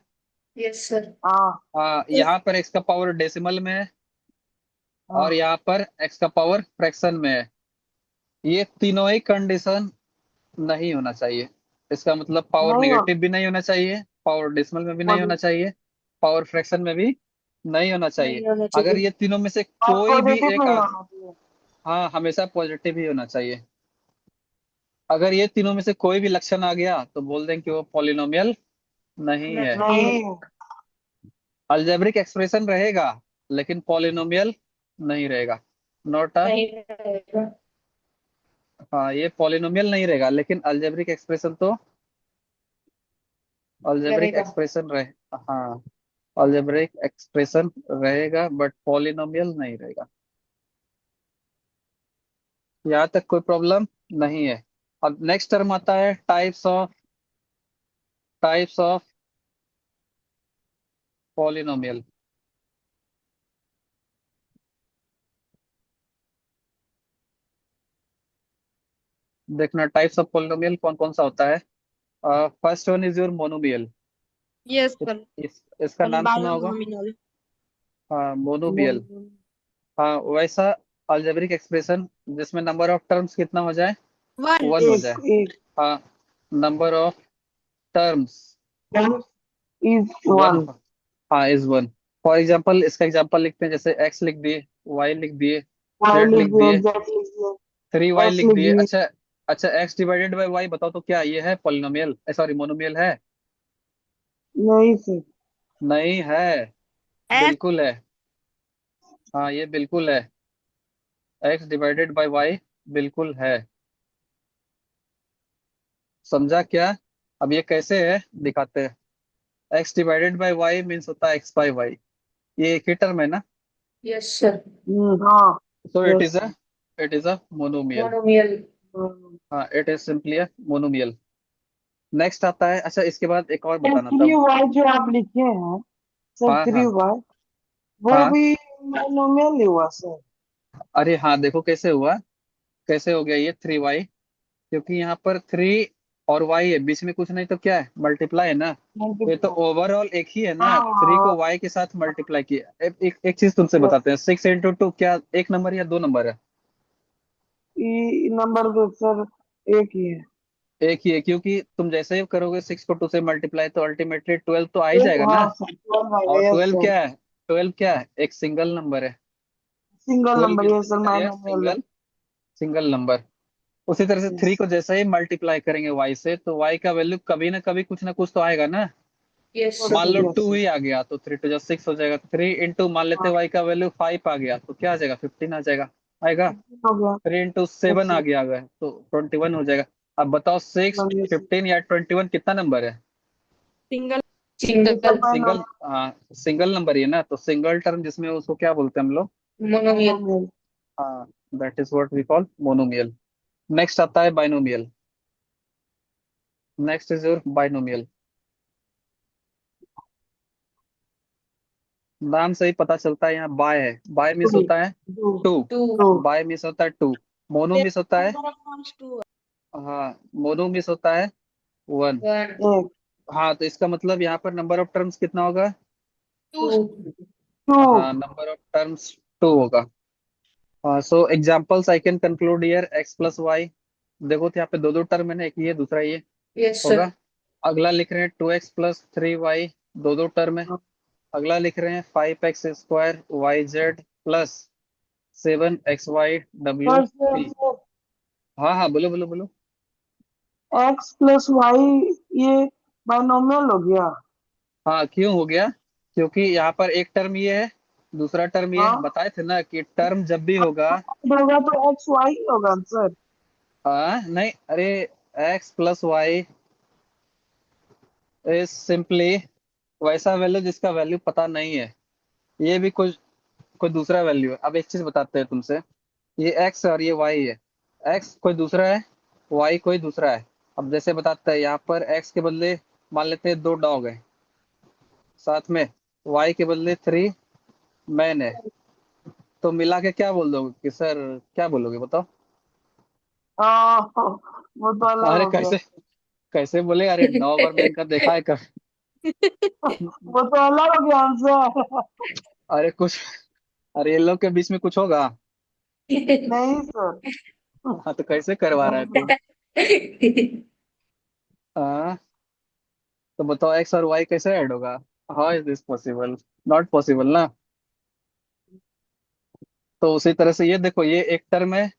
C: Yes sir.
B: हाँ
A: हाँ, यहाँ पर x का पावर डेसिमल में है, और
B: हाँ।
A: यहाँ पर x का पावर फ्रैक्शन में है। ये तीनों ही कंडीशन नहीं होना चाहिए। इसका मतलब पावर
B: नहीं हो।
A: निगेटिव भी नहीं होना चाहिए, पावर डेसिमल में भी नहीं होना
B: पॉजिटिव।
A: चाहिए, पावर फ्रैक्शन में भी नहीं होना चाहिए।
C: नहीं होना
A: अगर
C: चाहिए।
A: ये तीनों में से
B: और
A: कोई भी
B: पॉजिटिव
A: एक
B: नहीं
A: आ,
B: होना चाहिए।
A: हाँ, हमेशा पॉजिटिव ही होना चाहिए। अगर ये तीनों में से कोई भी लक्षण आ गया तो बोल दें कि वो पॉलिनोमियल नहीं है।
C: नहीं।
B: नहीं।
A: अलजेब्रिक एक्सप्रेशन रहेगा लेकिन पॉलिनोमियल नहीं रहेगा। नोट अ।
C: नहीं रहेगा।
A: हाँ, ये पॉलिनोमियल नहीं रहेगा लेकिन अलजेब्रिक एक्सप्रेशन तो ऑलजेब्रिक
C: रहेगा।
A: एक्सप्रेशन रहे, हाँ, ऑलजेब्रिक एक्सप्रेशन रहेगा बट पॉलिनोमियल नहीं रहेगा। यहाँ तक कोई प्रॉब्लम नहीं है। अब नेक्स्ट टर्म आता है टाइप्स ऑफ पॉलिनोमियल। देखना टाइप्स ऑफ पॉलिनोमियल कौन कौन सा होता है। First one is your monomial.
D: Yes, sir.
A: इसका
D: And
A: नाम सुना होगा।
D: binomial.
A: हाँ, मोनोमियल। हाँ, वैसा अलजेब्रिक एक्सप्रेशन जिसमें नंबर ऑफ टर्म्स कितना हो जाए,
D: One.
A: वन हो
B: एक
A: जाए।
B: एक
A: हाँ, number of terms
B: one is
A: one.
B: One.
A: हाँ, इज वन। फॉर एग्जाम्पल इसका एग्जाम्पल लिखते हैं, जैसे एक्स लिख दिए, वाई लिख दिए,
B: वाई
A: जेड
B: लिख
A: लिख
B: दिए,
A: दिए,
B: जेड लिख दिए,
A: थ्री वाई
B: एक्स
A: लिख
B: लिख
A: दिए।
B: दिए।
A: अच्छा, अच्छा, एक्स डिवाइडेड बाई वाई बताओ तो क्या ये है पॉलिनोमियल, सॉरी मोनोमियल है?
B: नहीं सर।
A: नहीं है।
D: X.
A: बिल्कुल है। हाँ, ये बिल्कुल है। एक्स डिवाइडेड बाई वाई बिल्कुल है। समझा क्या? अब ये कैसे है दिखाते हैं। X divided by y means होता है एक्स बाई वाई। ये एक ही टर्म है ना।
C: Yes sir.
B: हाँ।
A: So it
B: yes
A: is a it is a monomial.
C: Monomial.
B: Sir.
A: हाँ, it is simply a monomial. Next आता है, अच्छा इसके बाद एक और
B: सर
A: बताना
B: थ्री
A: तब।
B: वाई जो आप लिखे हैं, सर
A: हाँ,
B: थ्री
A: हाँ,
B: वाई वो
A: हाँ।
B: भी मोनोमियल ही हुआ सर।
A: अरे हाँ, देखो कैसे हुआ, कैसे हो गया ये थ्री वाई। क्योंकि यहाँ पर थ्री और वाई है, बीच में कुछ नहीं तो क्या है, मल्टीप्लाई है ना। ये तो
B: मल्टीप्लाई।
A: ओवरऑल एक ही है ना,
B: हाँ
A: थ्री
B: हाँ।
A: को वाई के साथ मल्टीप्लाई किया। एक चीज तुमसे बताते हैं, 6 into 2 क्या एक नंबर या दो नंबर है?
B: नंबर दो सर, एक ही है।
A: एक ही है, क्योंकि तुम जैसे ही करोगे 6 को 2 से मल्टीप्लाई तो अल्टीमेटली 12 तो आ ही
B: एक,
A: जाएगा
B: हाँ
A: ना।
B: सर, 12 आएगा,
A: और
B: यस
A: 12
B: सर।
A: क्या है? 12 क्या है? एक सिंगल नंबर है।
B: Single
A: 12
B: number,
A: means
B: yes sir,
A: क्या है?
B: माइनोमियल है।
A: Single single number. उसी तरह से
B: यस।
A: थ्री को जैसे ही मल्टीप्लाई करेंगे वाई से तो वाई का वैल्यू कभी ना कभी कुछ ना कुछ तो आएगा ना।
C: Yes
B: yes
C: sir.
A: मान
B: सर,
A: लो
B: यस
A: टू
B: सर।
A: ही आ गया तो 3 to 6 हो जाएगा। 3 into मान लेते
B: हाँ,
A: वाई का वैल्यू 5 आ गया तो क्या आ जाएगा, 15 आ जाएगा। आएगा।
B: 15 हो गया।
A: 3 into 7
B: यस
A: आ
B: सर।
A: गया अगर तो 21 हो जाएगा। अब बताओ, सिक्स,
B: यस सर।
A: 15 या 21 कितना नंबर है?
D: Single.
B: Single
C: single.
A: सिंगल।
B: माइनोमियल।
A: हाँ, सिंगल नंबर ही है ना, तो सिंगल टर्म जिसमें उसको क्या बोलते हैं हम लोग?
C: मोनोमियल।
B: मोनोमियल।
A: हाँ, that is what we call monomial. Next आता है binomial. Next is your binomial. नाम से ही पता चलता है, यहाँ बाय है, बाय मिस
B: टू।
A: होता है
B: two.
A: Two.
C: Two.
B: Two.
A: By miss होता है टू। मोनो मिस होता है,
D: Number of ones two.
A: हाँ, मोनो मिस होता है वन।
C: वन।
B: एक।
A: हाँ, तो इसका मतलब यहाँ पर नंबर ऑफ टर्म्स कितना होगा?
C: टू।
D: Two.
B: टू।
A: हाँ, नंबर ऑफ टर्म्स टू होगा। हाँ, so examples I can conclude here x plus y. देखो तो यहाँ पे दो दो टर्म है ना, एक ये दूसरा ये
C: यस सर।
A: होगा। अगला लिख रहे हैं 2x + 3y, दो दो टर्म है। अगला लिख रहे हैं 5x² YZ +7xy
B: sir
A: WZ। हाँ, हाँ, बोलो, बोलो, बोलो।
B: एक्स प्लस वाई, ये बाइनोमियल हो गया।
A: हाँ, क्यों हो गया? क्योंकि यहाँ पर एक टर्म ये है, दूसरा टर्म ये है।
B: हाँ,
A: बताए थे ना कि टर्म जब भी होगा।
B: होगा तो एक्स वाई होगा सर।
A: नहीं, अरे, x + y इज सिंपली वैसा वैल्यू जिसका वैल्यू पता नहीं है। ये भी कोई कोई दूसरा वैल्यू है। अब एक चीज बताते हैं तुमसे, ये x और ये y है। x कोई दूसरा है, y कोई दूसरा है। अब जैसे बताते हैं, यहाँ पर x के बदले मान लेते हैं दो डॉग है साथ में, y के बदले 3 मैन है। तो मिला के क्या बोल दोगे कि सर, क्या बोलोगे बताओ?
B: हाँ, वो तो अलग
A: अरे
B: हो गया।
A: कैसे, कैसे बोले? अरे डॉग और मैन का देखा है कब?
B: वो तो अलग हो गया आंसर।
A: अरे कुछ, अरे इन लोग के बीच में कुछ होगा।
B: नहीं सर।
A: हाँ, तो कैसे करवा रहा है
B: नहीं
A: तू? हाँ, तो बताओ एक्स और वाई कैसे ऐड होगा? How is this possible? Not possible ना। तो उसी तरह से ये देखो, ये एक टर्म है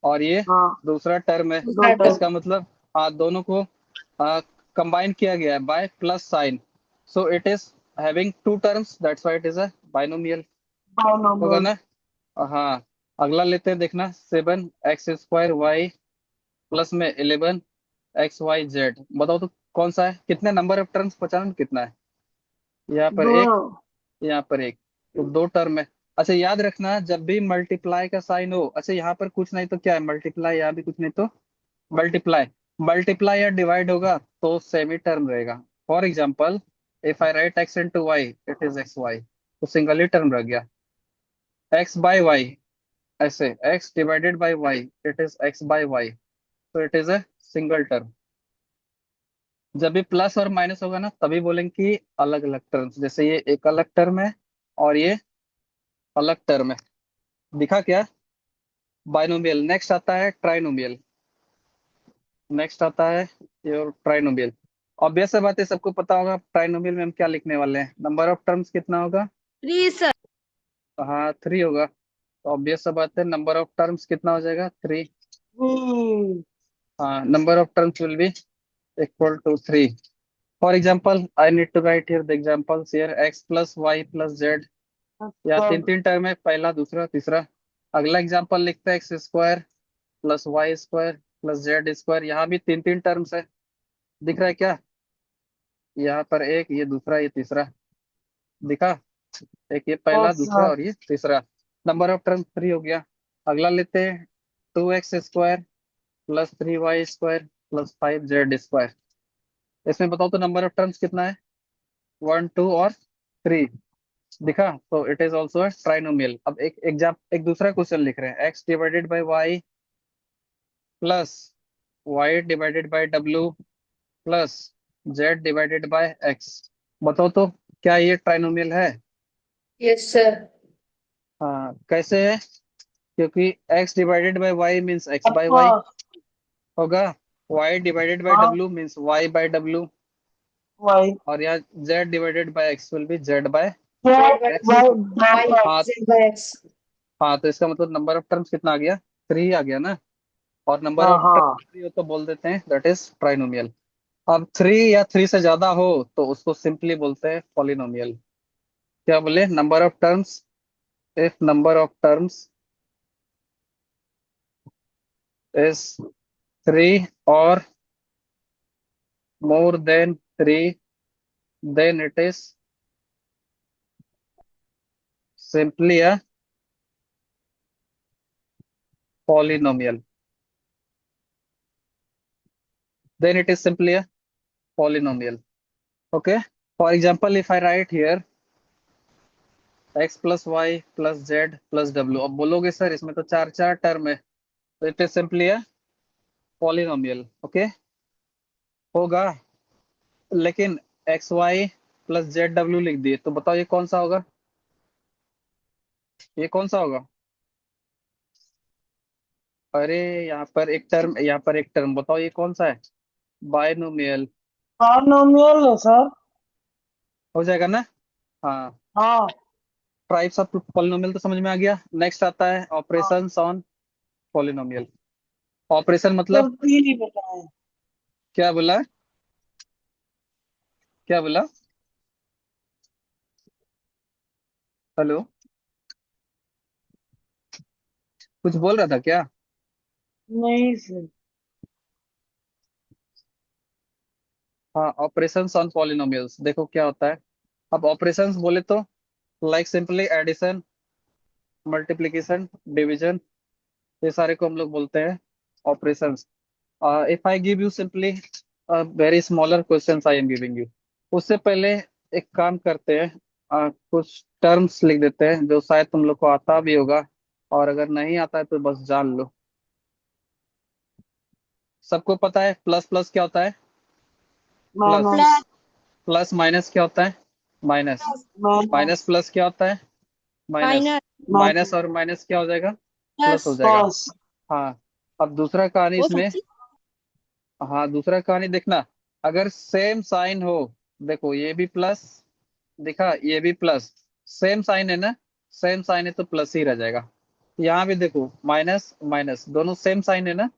A: और ये
B: सर। हाँ,
A: दूसरा टर्म है।
B: दो
C: दूसरा टर्म।
B: टर्म।
A: इसका मतलब दोनों को कंबाइन किया गया है by plus sign. So it is having two terms, that's why it is a binomial. होगा
B: बाइनोमियल।
A: ना? हाँ। अगला लेते हैं, देखना, 7x² y प्लस में 11xy z। बताओ तो कौन सा है, कितने नंबर ऑफ टर्म्स पहचानो कितना है, यहाँ पर
B: दो।
A: एक, यहाँ पर एक, तो दो टर्म है। अच्छा याद रखना जब भी मल्टीप्लाई का साइन हो, अच्छा यहाँ पर कुछ नहीं तो क्या है मल्टीप्लाई, यहाँ भी कुछ नहीं तो मल्टीप्लाई, मल्टीप्लाई या डिवाइड होगा तो सेमी टर्म रहेगा। For example if I write x into y it is x y, तो सिंगल ही टर्म रह गया। एक्स बाय वाई, ऐसे x divided by y it is x by y, तो it is a single term. जब भी plus और minus होगा ना तभी बोलेंगे कि अलग अलग टर्म्स, जैसे ये एक अलग टर्म है और ये अलग टर्म है। दिखा क्या, बाइनोमियल। नेक्स्ट आता है ट्राइनोमियल, नेक्स्ट आता है योर ट्राइनोमियल। ऑब्वियस सा बात है, सबको पता होगा ट्राइनोमियल में हम क्या लिखने वाले हैं, नंबर ऑफ टर्म्स कितना होगा,
D: 3 sir.
A: हाँ 3 होगा। तो ऑब्वियस सा बात है नंबर ऑफ टर्म्स कितना हो जाएगा 3। हाँ number of terms will be equal to 3। For example I need to write here the examples here, x plus y plus z, या तीन तीन टर्म है, पहला दूसरा तीसरा। अगला एग्जाम्पल लिखते हैं x square plus y square plus z square, यहाँ भी तीन तीन टर्म्स है। दिख रहा है क्या, यहाँ पर एक, ये दूसरा, ये तीसरा, दिखा, एक ये पहला
B: यस
A: दूसरा
B: सर।
A: और ये तीसरा। नंबर ऑफ टर्म 3 हो गया। अगला लेते हैं 2x square plus 3y square plus 5z square, इसमें बताओ तो नंबर ऑफ टर्म्स कितना है, 1 2 और 3। दिखा, तो इट इज ऑल्सो ट्राइनोमियल। अब एक दूसरा क्वेश्चन लिख रहे हैं, x divided by y plus y divided by डब्ल्यू plus z divided by x, बताओ तो क्या ये ट्राइनोमियल है।
C: Yes sir.
A: हाँ कैसे है, क्योंकि x divided by y means x by y
B: of course.
A: होगा, y डिवाइडेड बाय
B: हाँ
A: w means y by w,
B: y.
A: और यहाँ z divided by x will be z by
C: z by
A: x।
B: Y
C: y,
B: dot
A: हाँ,
C: z by x.
A: हाँ तो इसका मतलब number of terms कितना आ गया, 3 आ गया ना। और नंबर
B: हाँ
A: ऑफ
B: हाँ।
A: टर्म्स 3 हो तो बोल देते हैं दैट इज ट्राइनोमियल। अब 3 या 3 से ज्यादा हो तो उसको सिंपली बोलते हैं पॉलिनोमियल। क्या बोले, number of terms, if number of terms is 3 or more than 3, then it is simply a polynomial. Then it is simply a polynomial. Okay. For example, if I write here x plus y plus z plus w, अब बोलोगे sir इसमें तो चार चार term है, तो it is simply a polynomial. Okay, होगा। लेकिन एक्स वाई प्लस जेड डब्ल्यू लिख दिए, तो बताओ ये कौन सा होगा, ये कौन सा होगा। अरे यहाँ पर एक टर्म, यहाँ पर एक टर्म, बताओ ये कौन सा है, बायनोमियल।
B: पॉलिनोमियल है सर।
A: हो जाएगा ना। हाँ,
B: हाँ
A: टाइप्स ऑफ पॉलिनोमियल तो समझ में आ गया। नेक्स्ट आता है
B: हाँ।
A: Operations on polynomial. Operation
B: sir
A: मतलब,
B: तीन ही बताए।
A: क्या बोला, क्या बोला, हेलो, कुछ बोल रहा था क्या।
B: नहीं सर।
A: हाँ ऑपरेशंस ऑन पॉलिनोमियल्स, देखो क्या होता है। अब ऑपरेशंस बोले तो like simply addition, multiplication, division, ये सारे को हम लोग बोलते हैं operations. If I give you simply very smaller question I am giving you, उससे पहले एक काम करते हैं, कुछ टर्म्स लिख देते हैं जो शायद तुम लोग को आता भी होगा, और अगर नहीं आता है तो बस जान लो। सबको पता है प्लस प्लस क्या होता है, plus.
B: Minus.
D: Plus,
A: plus minus क्या होता है, माइनस।
B: माइनस।
A: माइनस प्लस क्या होता है, माइनस।
D: minus.
A: Minus
B: minus.
A: और माइनस क्या हो जाएगा, प्लस हो
D: Plus.
A: जाएगा।
B: प्लस।
A: हाँ, अब दूसरा कहानी
D: वो
A: इसमें,
D: सच्ची.
A: हाँ दूसरा कहानी देखना, अगर सेम साइन हो, देखो ये भी प्लस, दिखा ये भी प्लस, सेम साइन है ना, सेम साइन है तो प्लस ही रह जाएगा। यहाँ भी देखो माइनस माइनस दोनों सेम साइन है ना,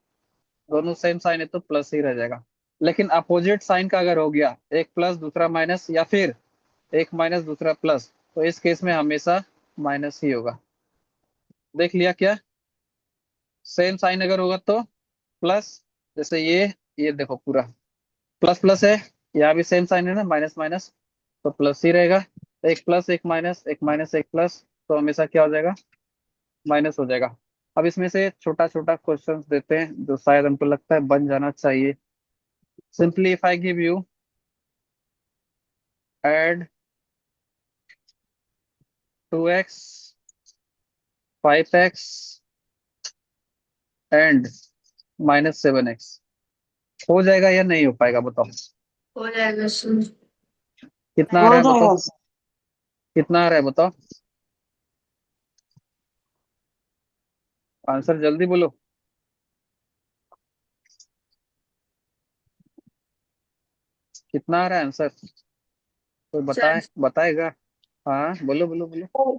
A: दोनों सेम साइन है तो प्लस ही रह जाएगा। लेकिन अपोजिट साइन का अगर हो गया, एक प्लस दूसरा माइनस, या फिर एक माइनस दूसरा प्लस, तो इस केस में हमेशा माइनस ही होगा। देख लिया क्या, सेम साइन अगर होगा तो प्लस, जैसे ये देखो पूरा प्लस प्लस है, यहाँ भी सेम साइन है ना, माइनस माइनस, तो प्लस ही रहेगा। एक प्लस एक माइनस, एक माइनस एक प्लस, तो हमेशा क्या हो जाएगा, माइनस हो जाएगा। अब इसमें से छोटा छोटा क्वेश्चंस देते हैं जो शायद हमको लगता है बन जाना चाहिए। Simply if I give you add 2x 5x and -7x, हो जाएगा या नहीं हो पाएगा बताओ।
C: हो जाएगा सर।
A: कितना आ
B: हो
A: रहा है बताओ,
B: जाएगा सर।
A: कितना आ रहा है बताओ, आंसर जल्दी बोलो। कितना आ रहा है आंसर, कोई
C: सर
A: बताएगा। हाँ बोलो बोलो बोलो।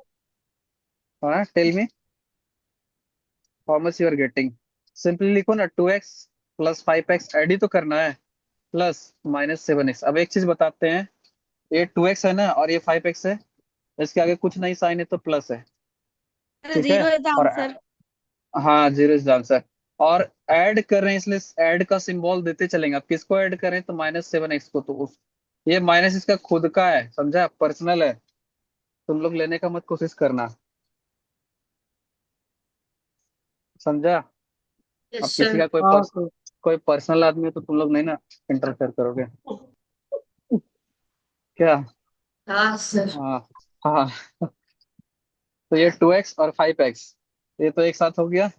A: हाँ tell me how much you are getting. Simply लिखो ना, 2x प्लस 5x ऐड ही तो करना है, प्लस -7x। अब एक चीज बताते हैं, ये 2x है ना और ये 5x है, इसके आगे कुछ नहीं साइन है तो प्लस है, ठीक है।
D: जीरो है द
A: और
D: आंसर।
A: हाँ, जीरो इज द आंसर। और ऐड कर रहे हैं इसलिए ऐड का सिंबल देते चलेंगे। अब किसको ऐड करें, तो -7x को, तो उस ये माइनस इसका खुद का है, समझा, पर्सनल है, तुम लोग लेने का मत कोशिश करना, समझा। अब
C: यस
A: किसी
C: सर।
A: का
B: हाँ सर।
A: कोई पर्सनल आदमी है तो तुम लोग नहीं ना इंटरफेयर करोगे, क्या।
C: हाँ सर।
A: हाँ हाँ। तो ये 2x और 5x, ये तो एक साथ हो गया।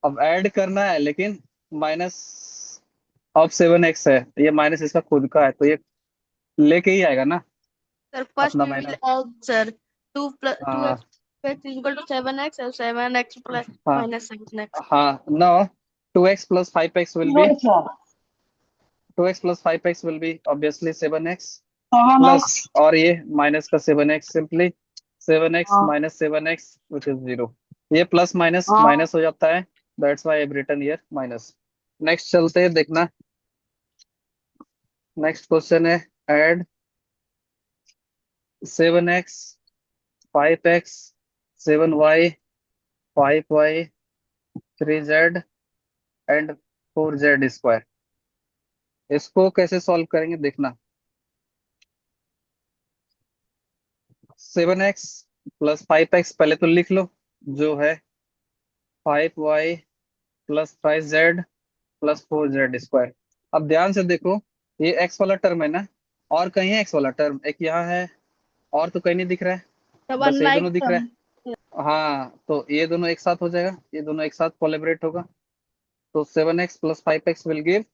A: अब ऐड करना है लेकिन माइनस ऑफ 7x है, ये माइनस इसका खुद का है, तो ये लेके ही आएगा ना
D: सर फर्स्ट
A: अपना
D: we will
A: minus.
D: Add sir two plus two
A: हाँ
D: एक्स इक्वल टू 7x और 7x प्लस
A: हाँ
D: -7x।
A: हाँ, no, 2x plus 5x will be,
B: yes sir.
A: 2x plus 5x will be obviously 7x,
B: 7x।
A: Plus और ये minus का 7x, simply 7x
B: हाँ
A: -7x which is 0। ये plus minus
B: हाँ
A: minus हो जाता है, that's why I have written here minus. Next चलते हैं, देखना। नेक्स्ट क्वेश्चन है, add 7x 5x 7y 5y 3z and 4z square. इसको कैसे सॉल्व करेंगे देखना। 7x प्लस 5x पहले तो लिख लो, जो है 5y plus 5z plus 4z square. अब ध्यान से देखो, ये x वाला टर्म है ना, और कहीं है x वाला टर्म, एक यहाँ है, और तो कहीं नहीं दिख रहा है, बस
D: वन
A: ये
D: लाइक
A: दोनों दिख रहा है। हाँ, तो ये दोनों एक साथ हो जाएगा, ये दोनों एक साथ कोलेबरेट होगा, तो 7x plus 5x will give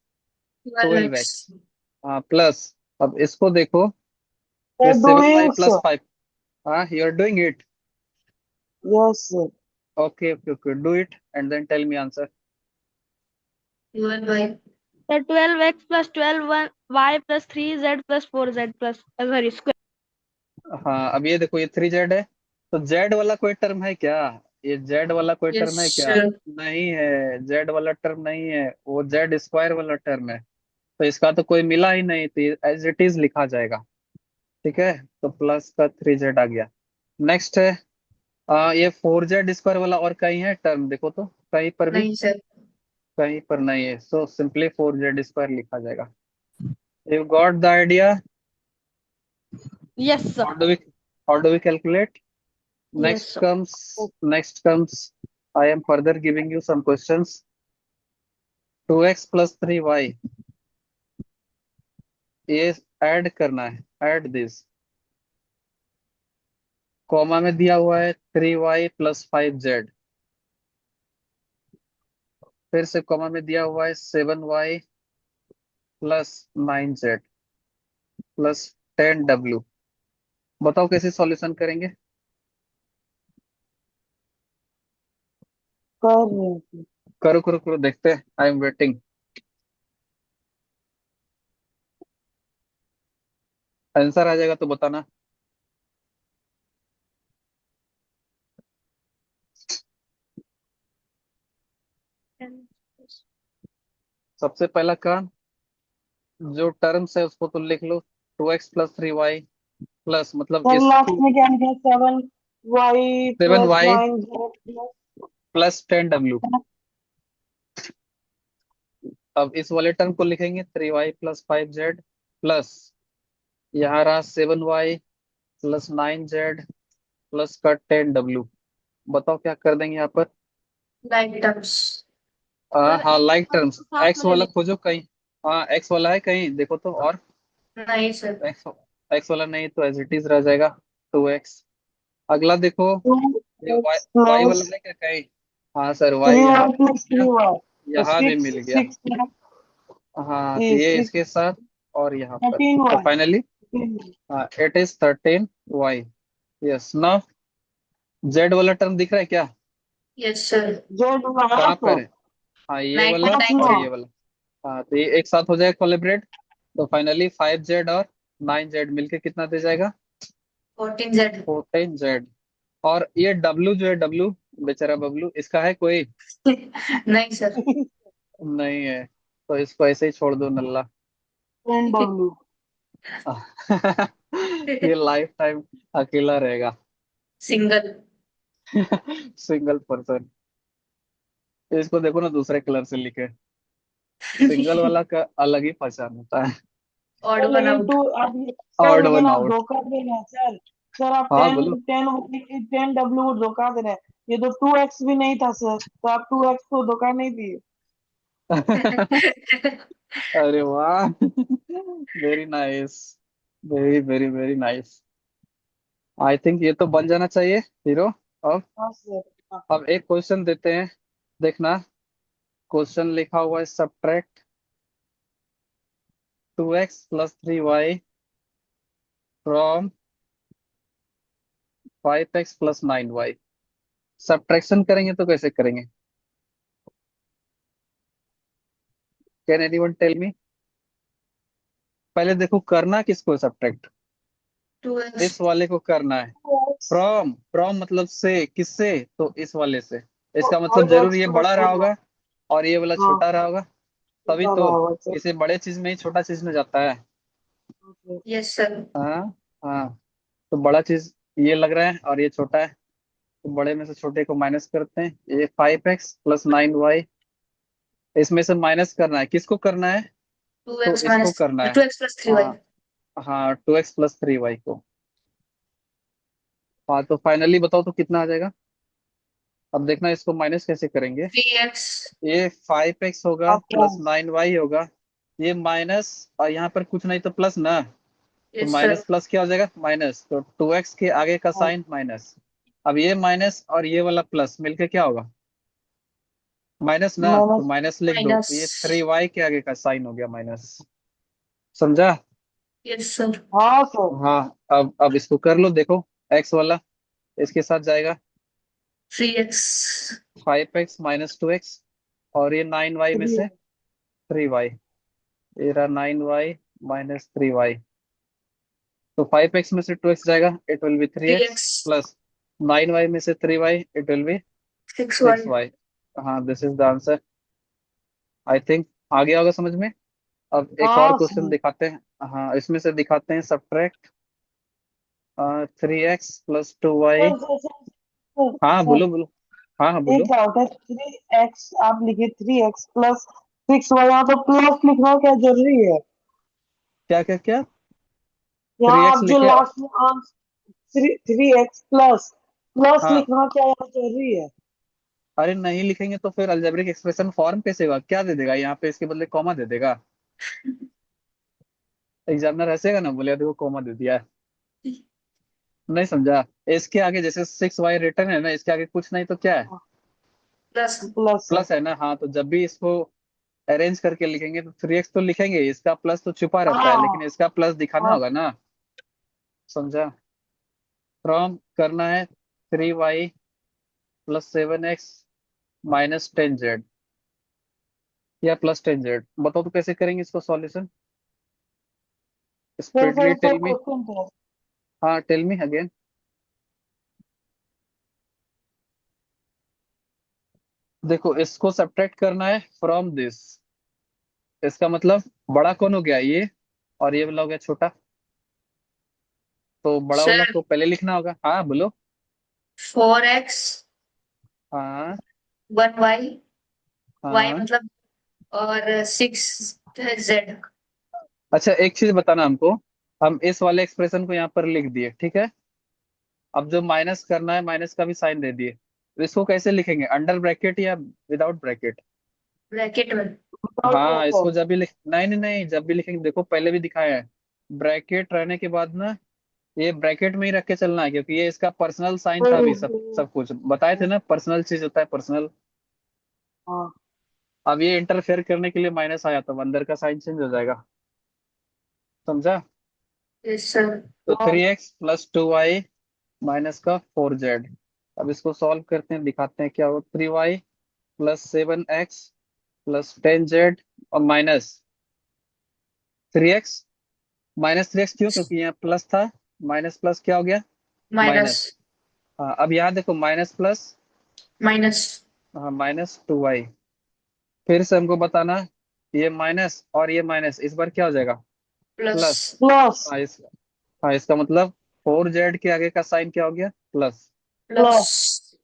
C: 12x।
A: 12x। हाँ प्लस, अब इसको देखो, ये
B: sir
A: 7y
B: doing
A: plus
B: sir.
A: 5। हाँ, you are doing it,
B: yes sir.
A: Okay okay okay, do it and then tell me answer.
C: 12y।
D: Sir 12x plus 12y plus 3z plus 4z plus sorry square.
A: हाँ, अब ये देखो, ये 3z है, तो z वाला कोई टर्म है क्या, ये z वाला कोई
C: यस
A: टर्म है क्या,
C: सर।
A: नहीं है, z वाला टर्म नहीं है, वो z स्क्वायर वाला टर्म है, तो इसका तो कोई मिला ही नहीं, तो एज इट इज लिखा जाएगा, ठीक है। तो प्लस का 3z आ गया। नेक्स्ट है, ये 4z स्क्वायर वाला और कहीं है टर्म, देखो तो कहीं पर भी,
C: नहीं सर।
A: कहीं पर नहीं है, सो सिंपली 4z स्क्वायर लिखा जाएगा। You got the idea,
D: yes sir.
A: How do we how do we calculate.
D: Yes
A: Next
D: sir.
A: comes, next comes, I am further giving you some questions. 2x plus 3y, ये add करना है, add this, comma में दिया हुआ है 3y plus 5z, फिर से comma में दिया हुआ है 7y plus 9z plus 10w। बताओ कैसे सॉल्यूशन करेंगे।
B: कर रहे हैं सर।
A: करो करो करो, देखते हैं, आई एम वेटिंग। आंसर आ जाएगा तो बताना। सबसे पहला काम, जो टर्म्स है उसको तो लिख लो, 2x प्लस 3y प्लस, मतलब
B: सर लास्ट
A: इसकी
B: में क्या लिखा है? 7y
A: seven
B: plus
A: y
B: 9z plus
A: plus 10w। अब इस वाले टर्म को लिखेंगे 3y + 5z प्लस यहाँ रहा 7y + 9z प्लस का 10w। बताओ क्या कर देंगे यहाँ पर।
C: Like terms.
D: सर
A: हाँ
D: एक
A: लाइक
D: नंबर
A: टर्म्स,
D: को साथ
A: एक्स
D: में ले
A: वाला
D: लेंगे।
A: खोजो कहीं। हाँ एक्स वाला है कहीं देखो तो, और
C: नहीं सर।
A: एक्स एक्स वाला नहीं तो एज इट इज रह जाएगा 2x। अगला देखो,
B: टू
A: ये वाई
B: एक्स
A: वाई
B: प्लस
A: वाला है क्या कहीं। हाँ सर वाई
B: थ्री
A: यहाँ
B: वाई
A: भी मिल
B: प्लस
A: गया,
B: थ्री वाई तो
A: यहाँ भी
B: सिक्स
A: मिल गया।
B: सिक्स
A: हाँ तो ये
B: सिक्स
A: इसके साथ और यहाँ पर,
B: 13
A: तो
B: वाई
A: फाइनली हाँ it is 13y। Yes now Z वाला टर्म दिख रहा है क्या,
C: यस सर।
B: जेड वहाँ
A: कहाँ
B: तो
A: पर है। हाँ ये
C: नाइन
A: वाला
C: नाइन
A: और
B: नो
A: ये वाला। हाँ तो ये एक साथ हो जाएगा कोलिब्रेट, तो फाइनली 5z और 9z मिलके कितना दे जाएगा
C: 14Z।
A: 14z। और ये w जो है, w बेचारा बबलू, इसका है कोई
C: नहीं सर।
A: नहीं है, तो इसको ऐसे ही छोड़ दो नल्ला।
B: एन डब्ल्यू
A: ये लाइफ टाइम अकेला रहेगा,
C: सिंगल।
A: Single person. इसको देखो ना दूसरे कलर से लिखे, सिंगल वाला का अलग ही पहचान होता है।
C: ऑड
B: सर
C: वन
B: लेकिन
C: आउट।
B: टू आप सर
A: ऑड
B: लेकिन
A: वन
B: आप
A: आउट।
B: धोखा दे रहे हैं सर। सर आप
A: हाँ
B: टेन
A: बोलो।
B: टेन टेन डब्ल्यू को धोखा दे रहे हैं। ये तो 2x भी नहीं था सर, तो आप 2x को धोखा नहीं दिए।
A: अरे वाह, very nice, very very very nice. I think ये तो बन जाना चाहिए हीरो। अब
B: हाँ सर। हाँ,
A: अब एक क्वेश्चन देते हैं, देखना। क्वेश्चन लिखा हुआ है subtract 2x + 3y from 5x + 9y। Subtraction करेंगे तो कैसे करेंगे, कैन एनीवन टेल मी। पहले देखो करना किसको सब्ट्रैक्ट,
C: 2x।
A: इस वाले को करना है।
B: 2x
A: फ्रॉम मतलब से, किससे, तो इस वाले से।
B: तो
A: इसका मतलब
B: 5x
A: जरूर ये
B: प्लस
A: बड़ा रहा
B: 4
A: होगा और ये वाला
B: हाँ
A: छोटा रहा होगा, तभी
B: बता
A: तो।
B: रहा होगा सर।
A: इसे बड़े चीज में ही छोटा चीज में जाता है।
C: Yes sir.
A: हाँ हाँ, तो बड़ा चीज ये लग रहा है और ये छोटा है, तो बड़े में से छोटे को माइनस करते हैं। ये 5x + 9y, इसमें से माइनस करना है, किसको करना है,
C: टू
A: तो
C: एक्स
A: इसको
C: माइनस
A: करना है।
C: 2x + 3y।
A: हाँ हाँ 2x + 3y को। हाँ तो फाइनली बताओ तो कितना आ जाएगा। अब देखना इसको माइनस कैसे करेंगे।
C: 3x।
A: ये 5x होगा
B: अच्छा
A: प्लस 9y होगा, ये माइनस और यहाँ पर कुछ नहीं तो प्लस ना, तो
C: यस सर।
A: माइनस प्लस क्या हो जाएगा माइनस, तो 2x के आगे का
B: हाँ,
A: साइन माइनस। अब ये माइनस और ये वाला प्लस मिलके क्या होगा माइनस ना, तो
B: माइनस
A: माइनस लिख दो,
C: माइनस।
A: तो ये 3y के आगे का साइन हो गया माइनस। समझा।
C: Yes sir.
B: हाँ सर।
A: हाँ अब इसको कर लो, देखो x वाला इसके साथ जाएगा
C: 3x।
A: 5x - 2x, और ये 9y में
B: 3
A: से 3y, ये रहा 9y - 3y। तो 5x में से 2x जाएगा, it will B 3x
C: 3x।
A: Plus 9y में से 3y, it will B
C: 6y।
A: 6y। हाँ this is the answer. I think आ गया होगा समझ में। अब एक और
B: हाँ
A: क्वेश्चन
B: सर।
A: दिखाते हैं, हाँ इसमें से दिखाते हैं subtract 3x + 2y।
B: Sir sir sir sir
A: हाँ
B: सर
A: बोलो बोलो। हाँ हाँ
B: एक
A: बोलो।
B: डाउट है। 3x आप लिखे 3x प्लस 6y, यहाँ तो प्लस लिखना क्या जरूरी है।
A: क्या क्या क्या,
B: यहाँ
A: 3x
B: आप जो
A: लिखे
B: लास्ट में आंसर 3x प्लस प्लस
A: हाँ।
B: लिखना क्या यहाँ जरूरी है।
A: अरे नहीं लिखेंगे तो फिर अलजेब्रिक एक्सप्रेशन फॉर्म कैसे होगा, क्या दे देगा यहाँ पे, इसके बदले कॉमा दे देगा। एग्जामिनर हंसेगा ना, बोले देखो कॉमा दे दिया है। नहीं समझा। इसके आगे जैसे 6y रिटर्न है ना, इसके आगे कुछ नहीं तो क्या है
C: प्लस।
B: प्लस है।
A: प्लस है ना। हाँ तो जब भी इसको अरेंज करके लिखेंगे तो 3x तो लिखेंगे, इसका प्लस तो छुपा रहता है, लेकिन
B: हाँ
A: इसका प्लस दिखाना
B: हाँ
A: होगा ना। समझा। फ्रॉम करना है 3y + 7x - 10z या +10z। बताओ तो कैसे करेंगे इसको solution,
B: sir
A: speedly
B: sir sir
A: tell me.
B: Question था।
A: हाँ टेल मी अगेन। देखो इसको सब्ट्रैक्ट करना है फ्रॉम दिस, इसका मतलब बड़ा कौन हो गया ये, और ये वाला हो गया छोटा, तो बड़ा वाला
C: सर
A: को पहले लिखना होगा। हाँ बोलो।
C: 4x
A: हाँ
C: 1y। y
A: हाँ
C: मतलब और 6 Z।
A: अच्छा एक चीज बताना हमको, हम इस वाले एक्सप्रेशन को यहाँ पर लिख दिए, ठीक है। अब जो माइनस करना है माइनस का भी साइन दे दिए, तो इसको कैसे लिखेंगे, अंडर ब्रैकेट या विदाउट ब्रैकेट?
C: ब्रैकेट में।
A: हाँ
B: ब्रैकेट।
A: इसको जब भी लिख, नहीं नहीं नहीं, जब भी लिखेंगे देखो पहले भी दिखाया है, ब्रैकेट रहने के बाद ना ये ब्रैकेट में ही रख के चलना है, क्योंकि ये इसका पर्सनल साइन था, अभी सब सब कुछ बताए थे ना, पर्सनल चीज होता है पर्सनल।
B: हाँ
A: अब ये इंटरफेयर करने के लिए माइनस आया तो अंदर का साइन चेंज हो जाएगा, समझा।
C: Yes sir.
A: तो
B: हाँ
A: 3x + 2y माइनस का 4z। अब इसको सॉल्व करते हैं, दिखाते हैं क्या हो, 3y + 7x + 10z और माइनस 3x, -3x क्यों, क्योंकि यहाँ प्लस था, माइनस प्लस क्या हो गया,
C: माइनस।
A: माइनस। हाँ अब यहाँ देखो माइनस प्लस,
C: माइनस।
A: हाँ -2y। फिर से हमको बताना, ये माइनस और ये माइनस इस बार क्या हो जाएगा,
C: प्लस।
A: प्लस।
B: प्लस।
A: हाँ हाँ इसका मतलब 4z के आगे का साइन क्या हो गया, प्लस।
C: प्लस।
B: प्लस।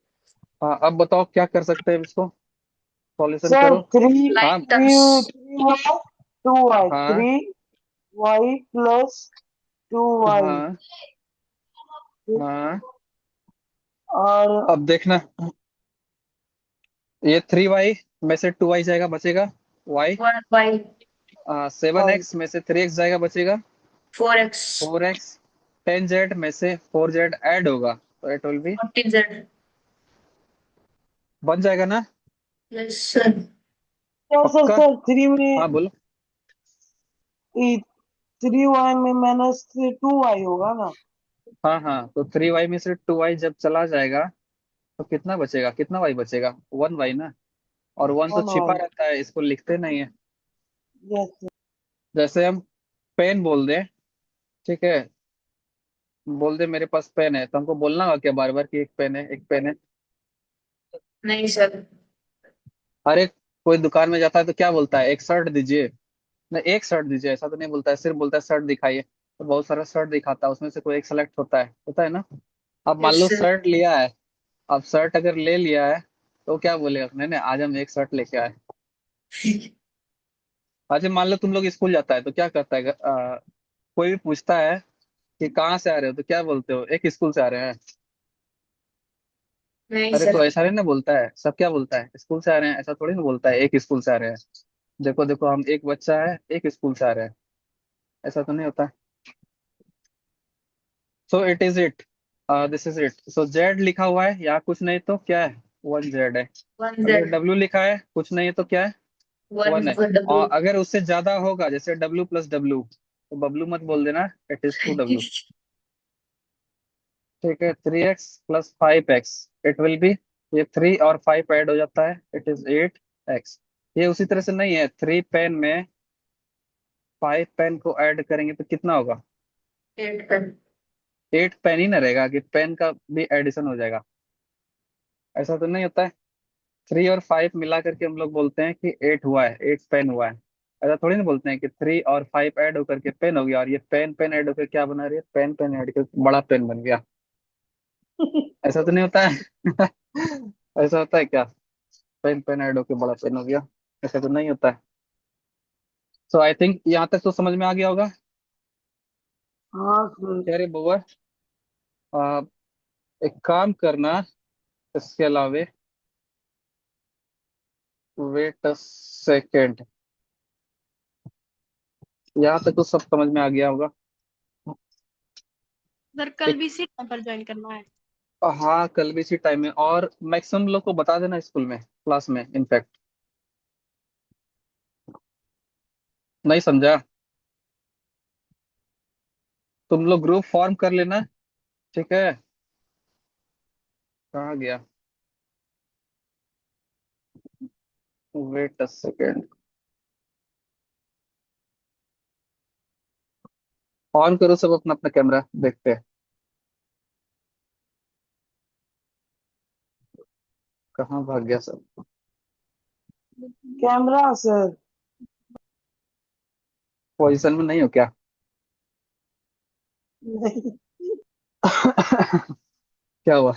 A: हाँ अब बताओ क्या कर सकते हैं इसको, सॉल्यूशन
B: सर
A: करो। हाँ
C: लाइन
B: थ्री
C: टर्म्स।
B: 3y
A: हाँ
B: 3y + 2y
A: हाँ हाँ।
B: और
A: अब देखना, ये 3y में से 2y जाएगा बचेगा y,
C: 1y।
A: 7x में से 3x जाएगा बचेगा
C: 4x।
A: 4x, 10z में से 4z ऐड होगा तो इट विल बी,
C: 40Z।
A: बन जाएगा ना।
C: Yes sir.
B: सर
A: पक्का।
B: सर 3
A: हाँ
B: में
A: बोलो।
B: 3y में -2y होगा ना।
A: हाँ हाँ तो 3y में से 2y जब चला जाएगा तो कितना बचेगा, कितना y बचेगा, 1y ना। और 1 तो छिपा
B: 1y।
A: रहता है, इसको लिखते नहीं है।
B: यस।
A: जैसे हम पेन बोल दें, ठीक है, बोल दे मेरे पास पेन है, तो हमको बोलना होगा क्या बार बार कि एक पेन है एक पेन है।
C: नहीं सर।
A: अरे कोई दुकान में जाता है तो क्या बोलता है, एक शर्ट दीजिए, नहीं एक शर्ट दीजिए ऐसा तो नहीं बोलता है, सिर्फ बोलता है शर्ट दिखाइए, तो बहुत सारा शर्ट दिखाता है, उसमें से कोई एक सेलेक्ट होता है ना। अब मान
C: यस
A: लो
C: सर।
A: शर्ट लिया है, अब शर्ट अगर ले लिया है तो क्या बोलेगा, नहीं नहीं आज हम एक शर्ट लेके आए। आज मान लो तुम लोग स्कूल जाता है तो क्या करता है, कोई भी पूछता है कि कहाँ से आ रहे हो तो क्या बोलते हो, एक स्कूल से आ रहे हैं।
C: नहीं
A: अरे
C: सर।
A: तो ऐसा नहीं ना बोलता है, सब क्या बोलता है, स्कूल से आ रहे हैं, ऐसा थोड़ी ना बोलता है एक स्कूल से आ रहे हैं। देखो देखो हम एक बच्चा है एक स्कूल से आ रहे हैं, ऐसा तो नहीं होता। सो it is it, this is it, so Z लिखा हुआ है यहाँ, कुछ नहीं तो क्या है, 1z है।
C: वन
A: अगर
C: जेड
A: डब्ल्यू लिखा है कुछ नहीं है तो क्या है,
C: वन
A: 1 है।
C: फॉर
A: और
C: डब्ल्यू।
A: अगर उससे ज्यादा होगा जैसे w + w, तो बबलू मत बोल देना, इट इज 2w। ठीक है, 3x + 5x, it will B, ये 3 और 5 ऐड हो जाता है, इट इज 8x। ये उसी तरह से नहीं है, 3 पेन में 5 पेन को ऐड करेंगे तो कितना होगा,
C: 8 पेन।
A: 8 पेन ही ना रहेगा कि पेन का भी एडिशन हो जाएगा, ऐसा तो नहीं होता है। 3 और 5 मिला करके हम लोग बोलते हैं कि 8 हुआ है, 8 पेन हुआ है। ऐसा थोड़ी ना बोलते हैं कि 3 और 5 ऐड होकर के पेन हो गया, और ये पेन पेन ऐड होकर क्या बना रही है, पेन पेन ऐड करके बड़ा पेन बन गया, ऐसा तो नहीं होता है। ऐसा होता है क्या, पेन पेन ऐड होकर बड़ा पेन हो गया, ऐसा तो नहीं होता है। सो आई थिंक यहाँ तक तो समझ में आ गया होगा।
B: हाँ सर।
A: क्या रे बउआ, आ, एक काम करना, इसके अलावे, वेट अ सेकेंड, यहाँ तक तो सब समझ में आ गया होगा।
D: सर कल
A: एक,
D: भी इसी टाइम पर ज्वाइन करना है।
A: हाँ कल भी इसी टाइम में, और मैक्सिमम लोग को बता देना स्कूल में, क्लास में इनफैक्ट। नहीं समझा, तुम लोग ग्रुप फॉर्म कर लेना, ठीक है। कहाँ गया, वेट अ सेकेंड, ऑन करो सब अपना अपना कैमरा, देखते हैं कहाँ भाग गया सब।
B: Camera sir.
A: पोजीशन में नहीं हो क्या।
B: नहीं।
A: क्या हुआ,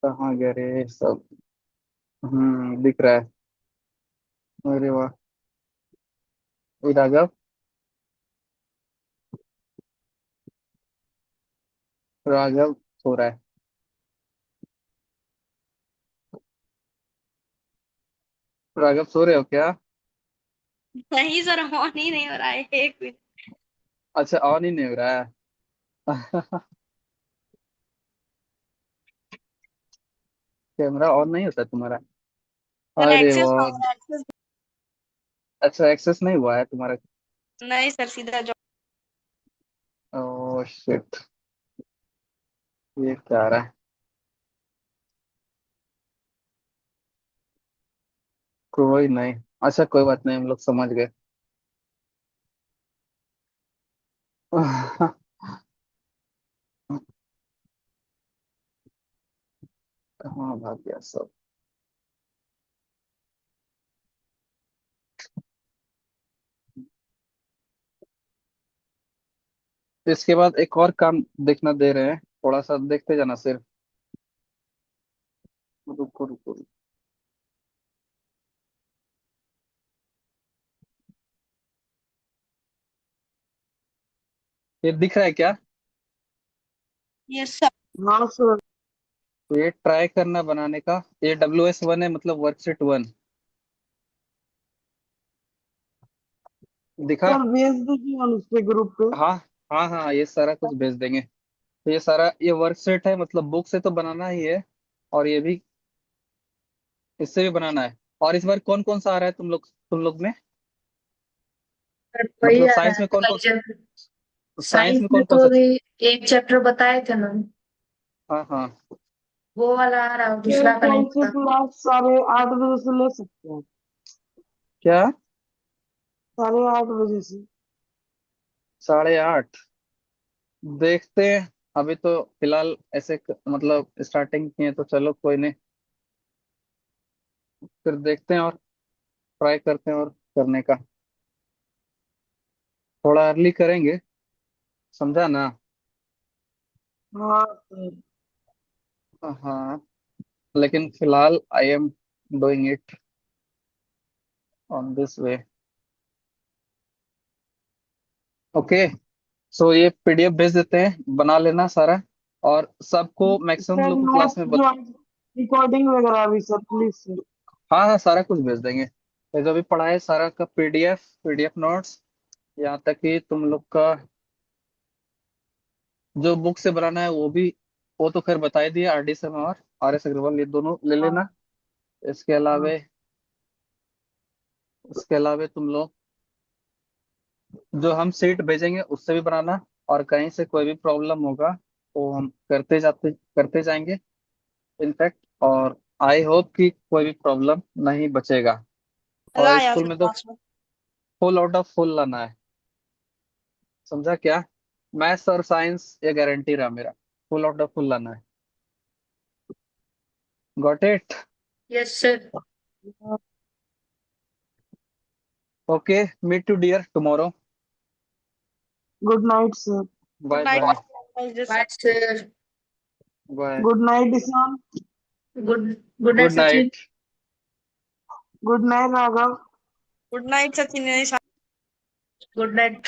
A: कहाँ गए रे सब। दिख रहा है। अरे वाह। ये राघव। राघव सो रहा है। राघव सो रहे हो क्या?
D: नहीं सर, ऑन ही नहीं हो रहा है, एक मिनट।
A: अच्छा, ऑन ही नहीं हो रहा है। कैमरा ऑन नहीं होता तुम्हारा?
D: सर
A: अरे
D: एक्सेस
A: वाह।
D: मांग रहा है, एक्सेस।
A: अच्छा, एक्सेस नहीं हुआ है तुम्हारा?
D: नहीं सर, सीधा जॉब।
A: Oh shit. ये क्या आ रहा है? कोई नहीं। अच्छा, कोई बात नहीं, हम लोग समझ गए। कहाँ भाग गया सब। इसके बाद एक और काम देखना दे रहे हैं, थोड़ा सा देखते जाना सिर्फ। रुको रुको। ये दिख रहा है क्या?
D: Yes sir.
B: हाँ सर।
A: तो ये ट्राई करना बनाने का। ये WS1 है, मतलब वर्कशीट 1। दिखा?
B: सर भेज दीजिए हम उसके ग्रुप पे।
A: हाँ हाँ हाँ, ये सारा कुछ भेज देंगे। तो ये सारा ये वर्कशीट है, मतलब बुक से तो बनाना ही है। और ये भी इससे भी बनाना है। और इस बार कौन कौन सा आ रहा है तुम लोग में?
C: सर वही
A: मतलब
C: आ रहा
A: साइंस
C: है
A: में कौन
C: कई
A: कौन।
C: जगह।
A: साइंस
C: साइंस
A: में
C: में
A: कौन कौन
C: तो
A: सा?
C: अभी एक चैप्टर बताए थे ना,
A: हाँ हाँ।
C: वो वाला आ रहा है,
B: सर
C: दूसरा का नहीं
B: कल से
C: पता।
B: क्लास 8:30 से ले सकते हैं।
A: क्या?
B: 8:30 से।
A: 8:30? देखते हैं। अभी तो फिलहाल ऐसे मतलब स्टार्टिंग किए तो चलो कोई नहीं। फिर देखते हैं और ट्राई करते हैं और करने का। थोड़ा अर्ली करेंगे, समझा ना?
B: हाँ सर।
A: हाँ। लेकिन फिलहाल I am doing it on this way. Okay. So ये PDF भेज देते हैं, बना लेना सारा। और सबको मैक्सिमम
B: सर
A: लोग को क्लास
B: नोट्स
A: में
B: जो रिकॉर्डिंग वगैरह भी सर प्लीज सर।
A: हाँ हाँ, सारा कुछ भेज देंगे। ये जो भी पढ़ा है सारा का PDF नोट्स। यहाँ तक कि तुम लोग का जो बुक से बनाना है वो भी। वो तो खैर बता ही दिया, RD शर्मा और RS अग्रवाल, ये दोनों ले लेना।
B: हाँ
A: इसके
B: हाँ।
A: अलावे इसके अलावे तुम लोग जो हम सीट भेजेंगे उससे भी बनाना। और कहीं से कोई भी प्रॉब्लम होगा तो हम करते जाएंगे इनफैक्ट। और आई होप कि कोई भी प्रॉब्लम नहीं बचेगा।
D: मजा
A: और
D: आया
A: स्कूल
D: सर
A: में तो
D: क्लास में।
A: फुल आउट ऑफ फुल लाना है। समझा क्या? मैथ्स और साइंस ये गारंटी रहा मेरा। फुल आउट ऑफ फुल लाना है। Got it?
C: Yes sir.
A: Okay, meet you dear tomorrow.
B: Good night sir.
D: Good
A: bye
D: night
A: bye.
C: Bye sir.
A: Bye.
B: Good night Ishaan.
C: Good good night
A: good
C: Sachin.
A: Night.
B: Good night Raghav.
D: Good night Sachin.
C: Good night.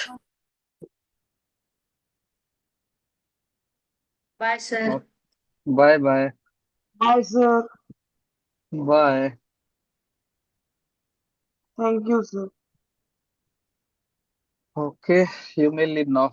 C: Bye sir.
A: Bye bye.
B: Bye sir.
A: Bye.
B: Thank you sir.
A: Okay, you may leave now.